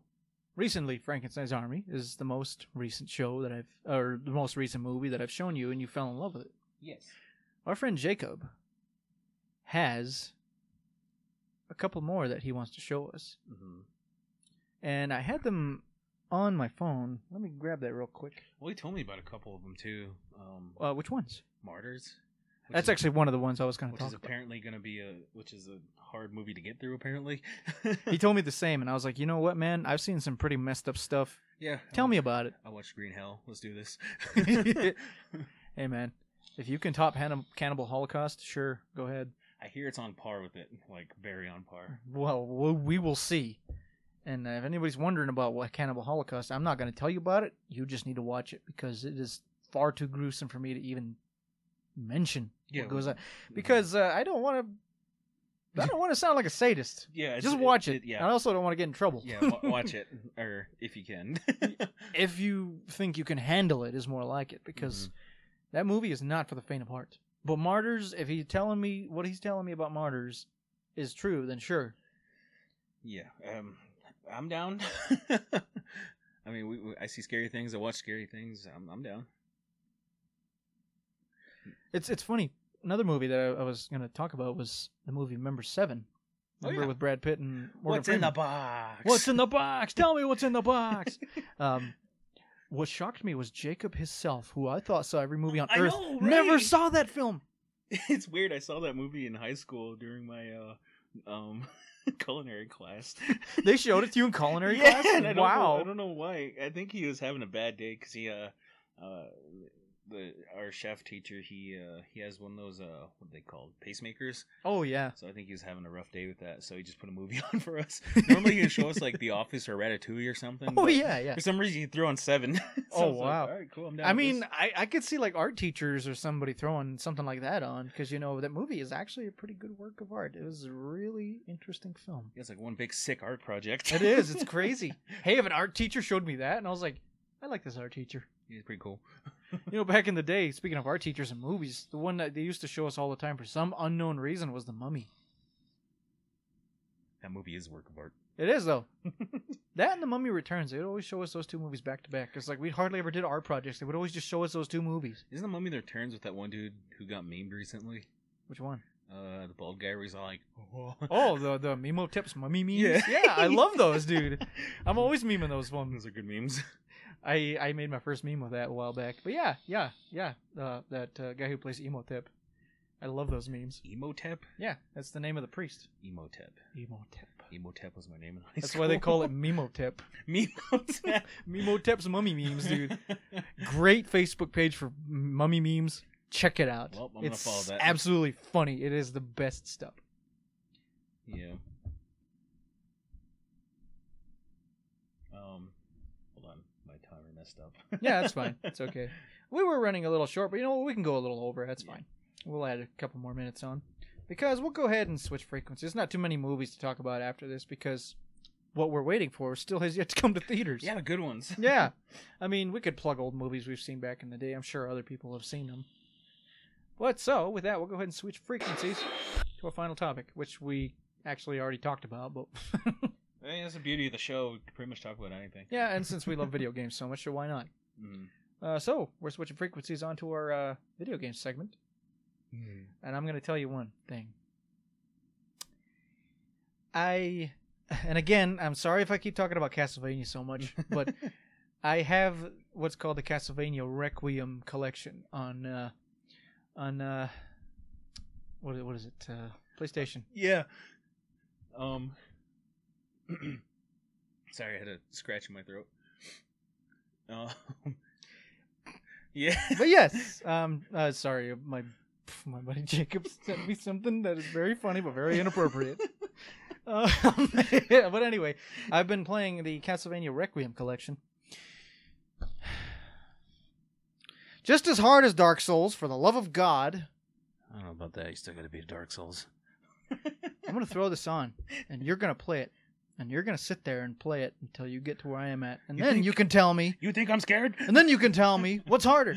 Speaker 1: recently, Frankenstein's Army is the most recent show that the most recent movie that I've shown you, and you fell in love with it.
Speaker 2: Yes.
Speaker 1: Our friend Jacob has a couple more that he wants to show us. And I had them on my phone. Let me grab that real quick.
Speaker 2: Well, he told me about a couple of them too.
Speaker 1: Which ones?
Speaker 2: Martyrs.
Speaker 1: That's actually one of the ones I was going to talk about.
Speaker 2: Which is apparently going to be which is a hard movie to get through, apparently.
Speaker 1: He told me the same, and I was like, you know what, man? I've seen some pretty messed up stuff.
Speaker 2: Yeah.
Speaker 1: Tell me about it.
Speaker 2: I watched Green Hell. Let's do this.
Speaker 1: Hey, man. If you can top Cannibal Holocaust, sure, go ahead.
Speaker 2: I hear it's on par with it, like very on par.
Speaker 1: Well, we will see. And if anybody's wondering about what Cannibal Holocaust, I'm not going to tell you about it. You just need to watch it because it is far too gruesome for me to even mention what goes on. Because I don't want to sound like a sadist.
Speaker 2: Yeah,
Speaker 1: just watch it. I also don't want to get in trouble.
Speaker 2: Yeah, watch it, or if you can.
Speaker 1: If you think you can handle it, is more like it, because that movie is not for the faint of heart. But Martyrs, if he's telling me what he's telling me about Martyrs is true, then sure. Yeah,
Speaker 2: I'm down. I mean, I see scary things. I watch scary things. I'm down.
Speaker 1: It's funny. Another movie that I was going to talk about was the movie Member 7. Remember with Brad Pitt and Morgan
Speaker 2: What's
Speaker 1: Freeman.
Speaker 2: in the box?
Speaker 1: What's in the box? Tell me what's in the box. What shocked me was Jacob himself, who I thought saw every movie on Earth, never saw that film.
Speaker 2: It's weird. I saw that movie in high school during my culinary class.
Speaker 1: They showed it to you in culinary class?
Speaker 2: Wow. I don't know why. I think he was having a bad day because our chef teacher, he has one of those what are they called, pacemakers.
Speaker 1: Oh yeah.
Speaker 2: So I think he was having a rough day with that, so he just put a movie on for us. Normally he'd show us like The Office or Ratatouille or something.
Speaker 1: Oh yeah.
Speaker 2: For some reason he threw on 7.
Speaker 1: So wow.
Speaker 2: Like, all right, cool. I'm down.
Speaker 1: I mean, I could see like art teachers or somebody throwing something like that on, because that movie is actually a pretty good work of art. It was a really interesting film.
Speaker 2: It's like one big sick art project.
Speaker 1: It is. It's crazy. Hey, if an art teacher showed me that, and I was like, I like this art teacher.
Speaker 2: He's pretty cool.
Speaker 1: Back in the day, speaking of art teachers and movies, the one that they used to show us all the time for some unknown reason was The Mummy.
Speaker 2: That movie is a work of art.
Speaker 1: It is, though. That and The Mummy Returns. They would always show us those two movies back to back. It's like we hardly ever did art projects. They would always just show us those two movies.
Speaker 2: Isn't The Mummy Returns with that one dude who got memed recently?
Speaker 1: Which one?
Speaker 2: The bald guy where he's all like...
Speaker 1: Oh, the Mimo Tips Mummy memes? Yeah, I love those, dude. I'm always memeing those ones.
Speaker 2: Those are good memes.
Speaker 1: I made my first meme with that a while back. But yeah. That guy who plays Emotep. I love those memes.
Speaker 2: Emotep?
Speaker 1: Yeah, that's the name of the priest.
Speaker 2: Emotep. Emotep was my name in high
Speaker 1: That's
Speaker 2: school.
Speaker 1: why they call it Memotep.
Speaker 2: Memotep.
Speaker 1: Memotep's mummy memes, dude. Great Facebook page for mummy memes. Check it out.
Speaker 2: Well, I'm gonna follow that.
Speaker 1: Absolutely funny. It is the best stuff.
Speaker 2: Yeah. Hold on. My timer messed up.
Speaker 1: Yeah, that's fine. It's okay. We were running a little short, but you know what? We can go a little over. That's fine. We'll add a couple more minutes on. Because we'll go ahead and switch frequencies. There's not too many movies to talk about after this because what we're waiting for still has yet to come to theaters.
Speaker 2: Yeah, the good ones.
Speaker 1: Yeah. I mean, we could plug old movies we've seen back in the day. I'm sure other people have seen them. But so, with that, we'll go ahead and switch frequencies to our final topic, which we actually already talked about. But
Speaker 2: I mean, that's the beauty of the show. We can pretty much talk about anything.
Speaker 1: yeah, and since we love video games so much, so why not? So, we're switching frequencies onto our video game segment. And I'm going to tell you one thing. And again, I'm sorry if I keep talking about Castlevania so much, but I have what's called the Castlevania Requiem collection on what is it? PlayStation.
Speaker 2: Yeah. Sorry, I had a scratch in my throat. Yeah.
Speaker 1: But yes, sorry, my buddy Jacob sent me something that is very funny but very inappropriate. But anyway, I've been playing the Castlevania Requiem collection. Just as hard as Dark Souls, for the love of God.
Speaker 2: I don't know about that. You still got to beat Dark Souls.
Speaker 1: I'm going to throw this on, and you're going to play it. And you're going to sit there and play it until you get to where I am at. And then you can tell me.
Speaker 2: You think I'm scared?
Speaker 1: And then you can tell me what's harder.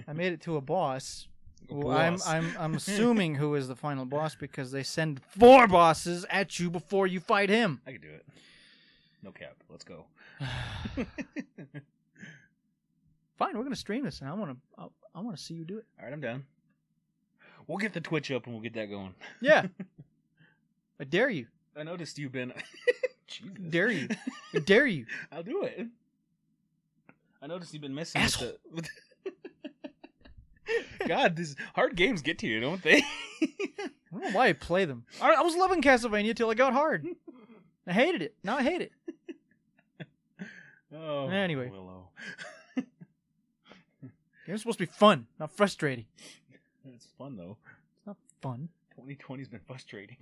Speaker 1: I made it to a boss. Who I'm assuming who is the final boss because they send 4 bosses at you before you fight him.
Speaker 2: I can do it. No cap. Let's go.
Speaker 1: Fine, we're gonna stream this, and I want to see you do it.
Speaker 2: All right, I'm down. We'll get the Twitch up and we'll get that going.
Speaker 1: Yeah, I dare you.
Speaker 2: I noticed you've been. Jesus.
Speaker 1: Dare you? I dare you?
Speaker 2: I'll do it. I noticed you've been messing with the. God, these hard games get to you, don't they?
Speaker 1: I don't know why I play them. I was loving Castlevania till it got hard. I hated it. Now I hate it.
Speaker 2: Oh,
Speaker 1: anyway.
Speaker 2: Willow.
Speaker 1: Game's supposed to be fun, not frustrating.
Speaker 2: It's fun, though.
Speaker 1: It's not fun.
Speaker 2: 2020's been frustrating.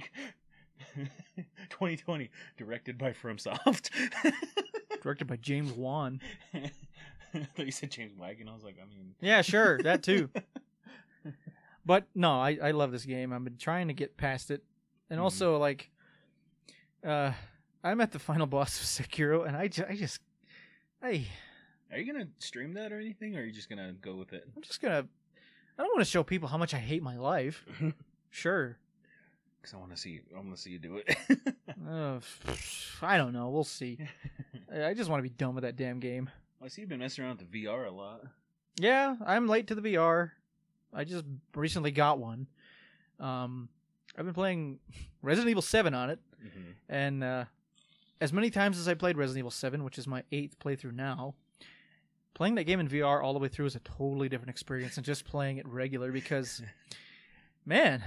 Speaker 2: 2020, directed by FromSoft.
Speaker 1: Directed by James Wan.
Speaker 2: I thought you said James Wagon. I was like, I mean...
Speaker 1: Yeah, sure, that too. But, no, I love this game. I've been trying to get past it. And also, like, I'm at the final boss of Sekiro, and I just...
Speaker 2: Are you going to stream that or anything, or are you just going to go with it?
Speaker 1: I'm just going to... I don't want to show people how much I hate my life. Sure.
Speaker 2: Because I want to see you do it.
Speaker 1: I don't know. We'll see. I just want to be done with that damn game.
Speaker 2: I see you've been messing around with the VR a lot.
Speaker 1: Yeah, I'm late to the VR. I just recently got one. I've been playing Resident Evil 7 on it. Mm-hmm. And as many times as I played Resident Evil 7, which is my 8th playthrough now, playing that game in VR all the way through is a totally different experience than just playing it regular because, man...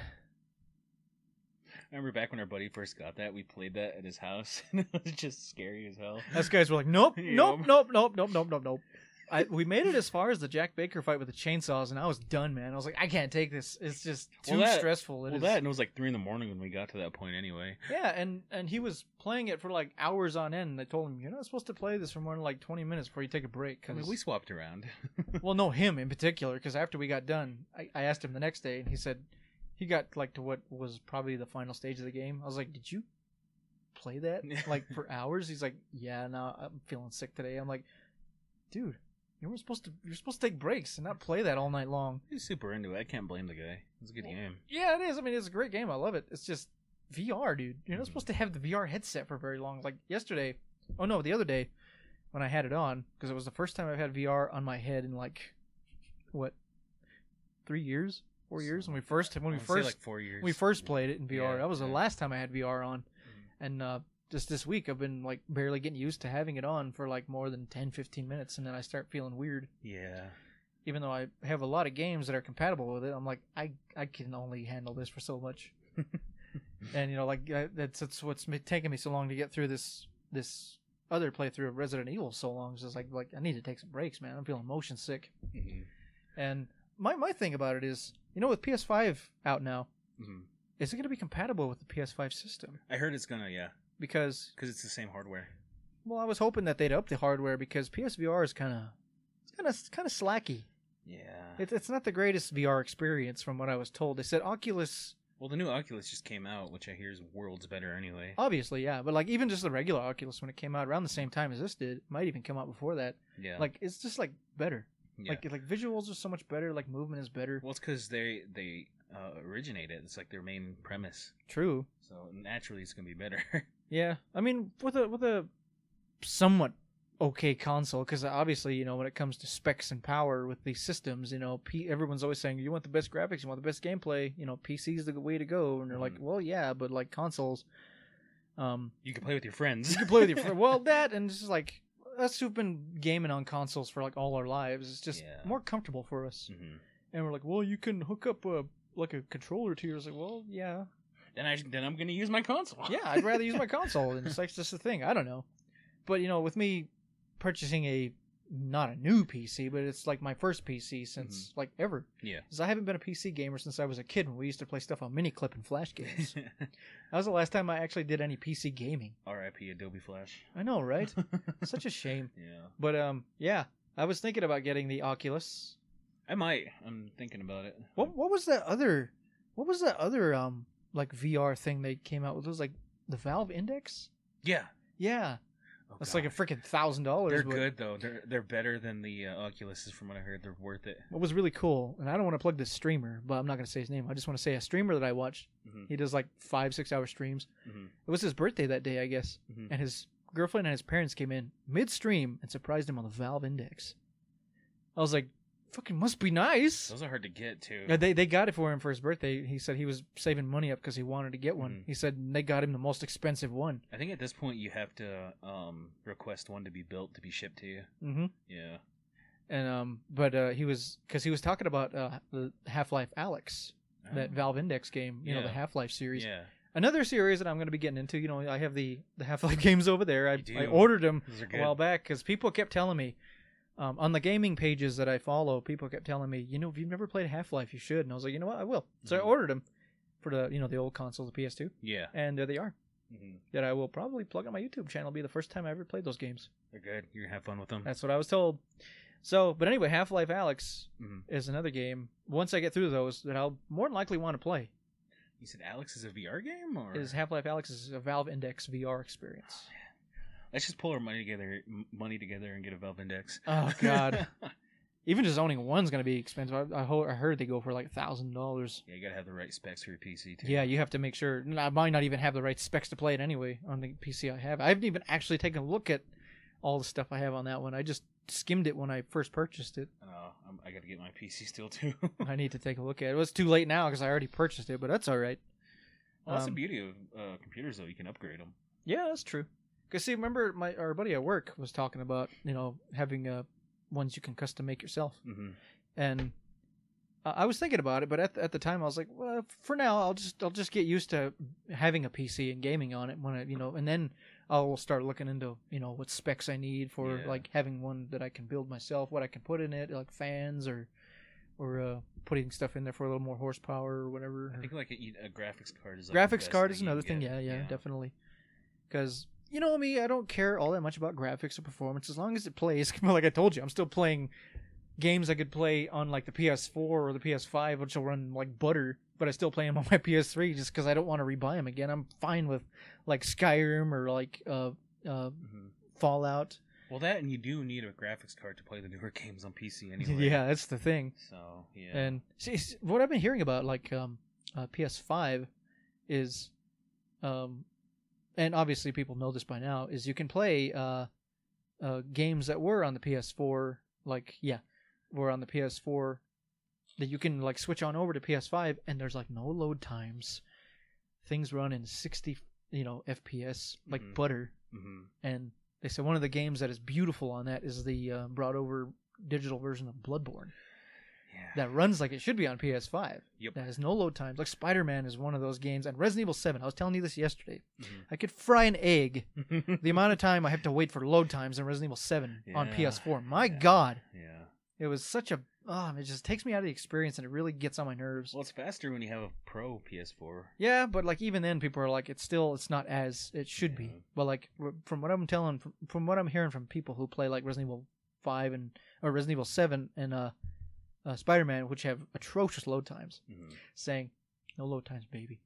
Speaker 2: I remember back when our buddy first got that, we played that at his house, and it was just scary as hell.
Speaker 1: Us guys were like, nope. We made it as far as the Jack Baker fight with the chainsaws, and I was done, man. I was like, I can't take this. It's just too stressful.
Speaker 2: And it was like 3 in the morning when we got to that point anyway.
Speaker 1: Yeah, and he was playing it for like hours on end, and I told him, you're not supposed to play this for more than like 20 minutes before you take a break. Cause...
Speaker 2: I mean, we swapped around.
Speaker 1: Well, no, him in particular, because after we got done, I asked him the next day, and he said... He got like to what was probably the final stage of the game. I was like, "Did you play that like for hours?" He's like, "Yeah, no, I'm feeling sick today." I'm like, "Dude, you're supposed to take breaks and not play that all night long."
Speaker 2: He's super into it. I can't blame the guy. It's a good game.
Speaker 1: Yeah, it is. I mean, it's a great game. I love it. It's just VR, dude. You're not supposed to have the VR headset for very long. Like yesterday, the other day, when I had it on, because it was the first time I've had VR on my head in like, what, 3 years, 4 years? When we first
Speaker 2: like 4 years.
Speaker 1: We first played it in VR.
Speaker 2: Yeah,
Speaker 1: That was the last time I had VR on, and just this week I've been like barely getting used to having it on for like more than 10-15 minutes, and then I start feeling weird.
Speaker 2: Yeah.
Speaker 1: Even though I have a lot of games that are compatible with it, I'm like, I can only handle this for so much. And that's what's taking me so long to get through this other playthrough of Resident Evil so long. It's just like I need to take some breaks, man. I'm feeling motion sick.
Speaker 2: Mm-hmm.
Speaker 1: And my thing about it is, with PS5 out now, is it going to be compatible with the PS5 system?
Speaker 2: I heard it's gonna, yeah.
Speaker 1: Because
Speaker 2: it's the same hardware.
Speaker 1: Well, I was hoping that they'd up the hardware because PSVR is kind of slacky.
Speaker 2: Yeah.
Speaker 1: It's not the greatest VR experience from what I was told. They said Oculus.
Speaker 2: Well, the new Oculus just came out, which I hear is worlds better anyway.
Speaker 1: Obviously, yeah. But even just the regular Oculus, when it came out around the same time as this did, might even come out before that.
Speaker 2: Yeah.
Speaker 1: It's just better. Yeah. Like visuals are so much better. Like movement is better.
Speaker 2: Well, it's because they originated. It's like their main premise.
Speaker 1: True.
Speaker 2: So naturally, it's gonna be better.
Speaker 1: Yeah. I mean, with a somewhat okay console, because obviously, when it comes to specs and power with these systems, everyone's always saying, you want the best graphics, you want the best gameplay, PC is the way to go, and they're like, well, yeah, but like consoles,
Speaker 2: you can play with your friends.
Speaker 1: You can play with your friends. Well, that, and it's just like, us who've been gaming on consoles for like all our lives, it's just more comfortable for us. Mm-hmm. And we're like, well, you can hook up a controller to yours. Like, well, yeah.
Speaker 2: Then I'm gonna use my console.
Speaker 1: Yeah, I'd rather use my console. And it's like just a thing. I don't know, but with me purchasing not a new PC, but it's like my first PC since like ever.
Speaker 2: Yeah.
Speaker 1: Because I haven't been a PC gamer since I was a kid when we used to play stuff on mini clip and flash games. That was the last time I actually did any PC gaming.
Speaker 2: R.I.P. Adobe Flash.
Speaker 1: I know, right? Such a shame.
Speaker 2: Yeah.
Speaker 1: But yeah, I was thinking about getting the Oculus.
Speaker 2: I might. I'm thinking about it.
Speaker 1: What was that other like VR thing they came out with? It was like the Valve Index?
Speaker 2: Yeah.
Speaker 1: Yeah. Oh, that's like a freaking $1,000.
Speaker 2: They're good though. They're better than the Oculuses from what I heard. They're worth it.
Speaker 1: What was really cool, and I don't want to plug this streamer, but I'm not going to say his name. I just want to say a streamer that I watched. Mm-hmm. He does like 5-6 hour streams. Mm-hmm. It was his birthday that day, I guess, and his girlfriend and his parents came in mid-stream and surprised him on the Valve Index. I was like, fucking must be nice.
Speaker 2: Those are hard to get too.
Speaker 1: Yeah, they got it for him for his birthday. He said he was saving money up because he wanted to get one. He said they got him the most expensive one.
Speaker 2: I think at this point you have to request one to be built to be shipped to you.
Speaker 1: Mm-hmm.
Speaker 2: Yeah.
Speaker 1: And but he was talking about the Half-Life Alyx, that Valve Index game. The Half-Life series.
Speaker 2: Yeah.
Speaker 1: Another series that I'm going to be getting into. I have the Half-Life games over there. I ordered them a while back because people kept telling me. On the gaming pages that I follow, people kept telling me, if you've never played Half-Life, you should. And I was like, you know what, I will. So I ordered them for the old console, the PS2.
Speaker 2: Yeah.
Speaker 1: And there they are. Mm-hmm. That I will probably plug on my YouTube channel. It'll be the first time I ever played those games.
Speaker 2: They're good. You're going to have fun with them.
Speaker 1: That's what I was told. So, but anyway, Half-Life Alyx is another game. Once I get through those, that I'll more than likely want to play.
Speaker 2: You said Alyx is a VR game? Or
Speaker 1: Half-Life Alyx is a Valve Index VR experience.
Speaker 2: Let's just pull our money together and get a Valve Index.
Speaker 1: Oh God! Even just owning one's gonna be expensive. I heard they go for like $1,000.
Speaker 2: Yeah, you gotta have the right specs for your PC too.
Speaker 1: Yeah, you have to make sure. I might not even have the right specs to play it anyway on the PC I have. I haven't even actually taken a look at all the stuff I have on that one. I just skimmed it when I first purchased it.
Speaker 2: I gotta get my PC still too.
Speaker 1: I need to take a look at it. It was too late now because I already purchased it, but that's all right.
Speaker 2: Well, that's the beauty of computers, though. You can upgrade them.
Speaker 1: Yeah, that's true. Because, see, remember our buddy at work was talking about, having ones you can custom make yourself. Mm-hmm. And I was thinking about it, but at the time I was like, well, for now, I'll just get used to having a PC and gaming on it when and then I'll start looking into, what specs I need for like having one that I can build myself, what I can put in it, like fans or putting stuff in there for a little more horsepower or whatever.
Speaker 2: I think like a graphics card is
Speaker 1: another thing. Yeah, definitely. Because me, I don't care all that much about graphics or performance as long as it plays. Like I told you, I'm still playing games I could play on like the PS4 or the PS5, which will run like butter, but I still play them on my PS3 just because I don't want to rebuy them again. I'm fine with like Skyrim or like Fallout.
Speaker 2: Well, that and you do need a graphics card to play the newer games on PC anyway.
Speaker 1: Yeah, that's the thing.
Speaker 2: So
Speaker 1: and see, what I've been hearing about like PS5 is and obviously people know this by now, is you can play games that were on the PS4, were on the PS4 that you can like switch on over to PS5, and there's like no load times. Things run in 60, FPS like butter. Mm-hmm. And they said one of the games that is beautiful on that is the brought over digital version of Bloodborne. Yeah. That runs like it should be on PS5.
Speaker 2: Yep.
Speaker 1: That has no load times. Like Spider-Man is one of those games, and Resident Evil 7. I was telling you this yesterday. Mm-hmm. I could fry an egg. The amount of time I have to wait for load times in Resident Evil 7 on PS4. My God.
Speaker 2: Yeah.
Speaker 1: It was such a... it just takes me out of the experience, and it really gets on my nerves.
Speaker 2: Well, it's faster when you have a Pro PS4.
Speaker 1: Yeah, but like even then, people are like, it's not as it should be. But like from what I'm hearing from people who play like Resident Evil 5 or Resident Evil 7 and Spider-Man, which have atrocious load times, saying no load times, baby,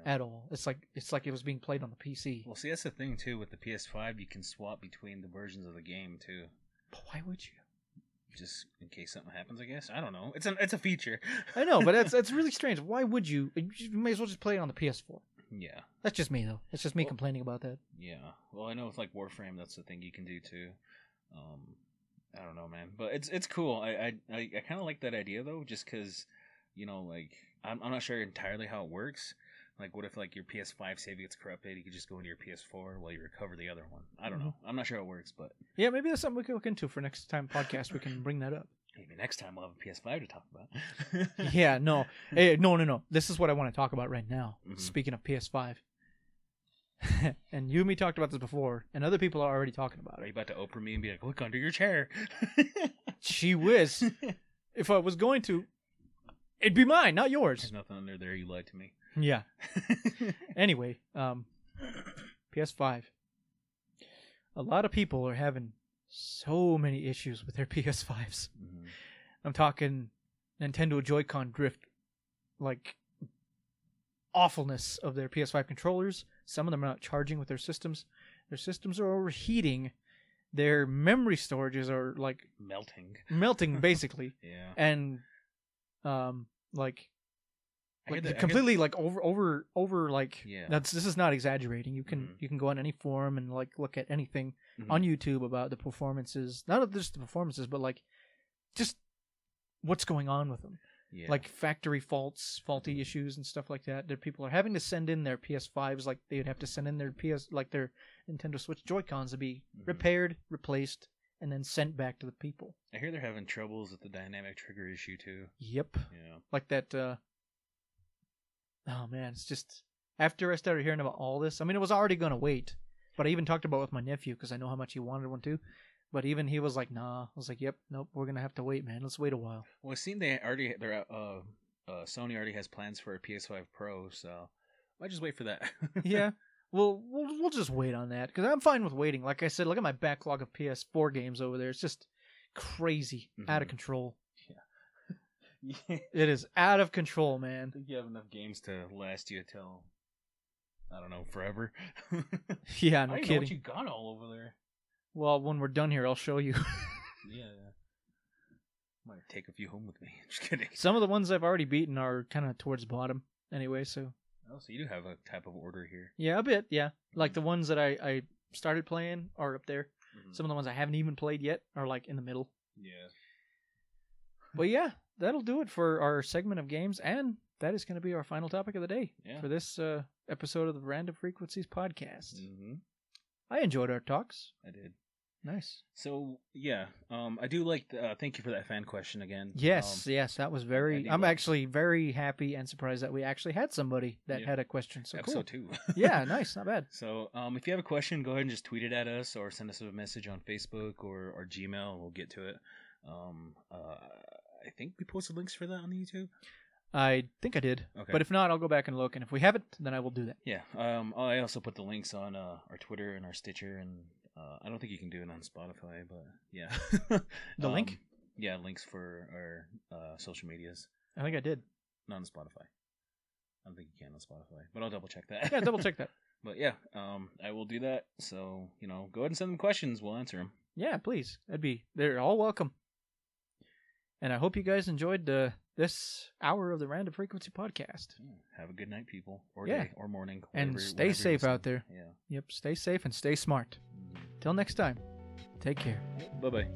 Speaker 1: at all. It's like it was being played on the PC.
Speaker 2: Well, see, that's the thing too. With the PS5, you can swap between the versions of the game too.
Speaker 1: But why would you?
Speaker 2: Just in case something happens, I guess. I don't know. It's a feature.
Speaker 1: I know, but it's really strange. Why would you? You may as well just play it on the PS4.
Speaker 2: Yeah.
Speaker 1: That's just me, though. It's just me complaining about that.
Speaker 2: Yeah. Well, I know with like Warframe, that's the thing you can do too. I don't know, man, but it's cool. I kind of like that idea though, just because, like I'm not sure entirely how it works. Like, what if like your PS5 save gets corrupted? You could just go into your PS4 while you recover the other one. I don't know. I'm not sure how it works, but
Speaker 1: yeah, maybe that's something we can look into for next time podcast. We can bring that up.
Speaker 2: Maybe next time we'll have a PS5 to talk about.
Speaker 1: Yeah, no. Hey, no. This is what I want to talk about right now. Mm-hmm. Speaking of PS5. And you and me talked about this before, and other people are already talking about it.
Speaker 2: Are you about to Oprah me and be like, look under your chair?
Speaker 1: Gee whiz. If I was going to, it'd be mine, not yours.
Speaker 2: There's nothing under there. You lied to me.
Speaker 1: Yeah. Anyway, PS5. A lot of people are having so many issues with their PS5s. Mm-hmm. I'm talking Nintendo Joy-Con drift, like awfulness of their PS5 controllers. Some of them are not charging with their systems. Their systems are overheating. Their memory storages are like melting basically.
Speaker 2: Yeah.
Speaker 1: And completely like over like this is not exaggerating. You can go on any forum and like look at anything on YouTube about the performances, not just the performances, but like just what's going on with them. Yeah. Like factory faulty issues and stuff like that. That people are having to send in their PS5s like they would have to send in their their Nintendo Switch Joy-Cons to be repaired, replaced, and then sent back to the people.
Speaker 2: I hear they're having troubles with the dynamic trigger issue too.
Speaker 1: Yep.
Speaker 2: Yeah.
Speaker 1: Like that. Oh man, it's just after I started hearing about all this. I mean, it was already going to wait, but I even talked about it with my nephew because I know how much he wanted one too. But even he was like, "Nah." I was like, "Yep, nope, we're gonna have to wait, man. Let's wait a while."
Speaker 2: Well, I seen Sony already has plans for a PS5 Pro, so I just wait for that.
Speaker 1: Yeah, we'll just wait on that because I'm fine with waiting. Like I said, look at my backlog of PS4 games over there. It's just crazy, out of control. Yeah, it is out of control, man.
Speaker 2: I think you have enough games to last you till I don't know, forever.
Speaker 1: Yeah, no
Speaker 2: I
Speaker 1: kidding.
Speaker 2: know what you got all over there.
Speaker 1: Well, when we're done here, I'll show you.
Speaker 2: Yeah. Might take a few home with me. Just kidding.
Speaker 1: Some of the ones I've already beaten are kind of towards the bottom anyway, so...
Speaker 2: Oh, so you do have a type of order here.
Speaker 1: Yeah, a bit, yeah. Like the ones that I started playing are up there. Mm-hmm. Some of the ones I haven't even played yet are like in the middle.
Speaker 2: Yeah.
Speaker 1: But yeah, that'll do it for our segment of games, and that is going to be our final topic of the day for this episode of the Random Frequencies podcast. Mm-hmm. I enjoyed our talks.
Speaker 2: I did.
Speaker 1: Nice.
Speaker 2: So, yeah, I do like thank you for that fan question again.
Speaker 1: Yes, that was very... I'm actually very happy and surprised that we actually had somebody that had a question. So
Speaker 2: Episode
Speaker 1: cool.
Speaker 2: 2.
Speaker 1: Yeah, nice, not bad.
Speaker 2: So, if you have a question, go ahead and just tweet it at us or send us a message on Facebook or Gmail, and we'll get to it. I think we posted links for that on the YouTube.
Speaker 1: I think I did. Okay. But if not, I'll go back and look, and if we haven't, then I will do that.
Speaker 2: Yeah. I also put the links on our Twitter and our Stitcher, and I don't think you can do it on Spotify, but yeah.
Speaker 1: The link?
Speaker 2: Yeah, links for our social medias.
Speaker 1: I think I did.
Speaker 2: Not on Spotify. I don't think you can on Spotify, but I'll double check that.
Speaker 1: Yeah, double check that.
Speaker 2: But yeah, I will do that. So, go ahead and send them questions. We'll answer them.
Speaker 1: Yeah, please. They're all welcome. And I hope you guys enjoyed this hour of the Random Frequency Podcast.
Speaker 2: Have a good night, people, or day, or morning,
Speaker 1: and stay safe out there.
Speaker 2: Yeah.
Speaker 1: Yep, stay safe and stay smart. Till next time, take care.
Speaker 2: Bye bye.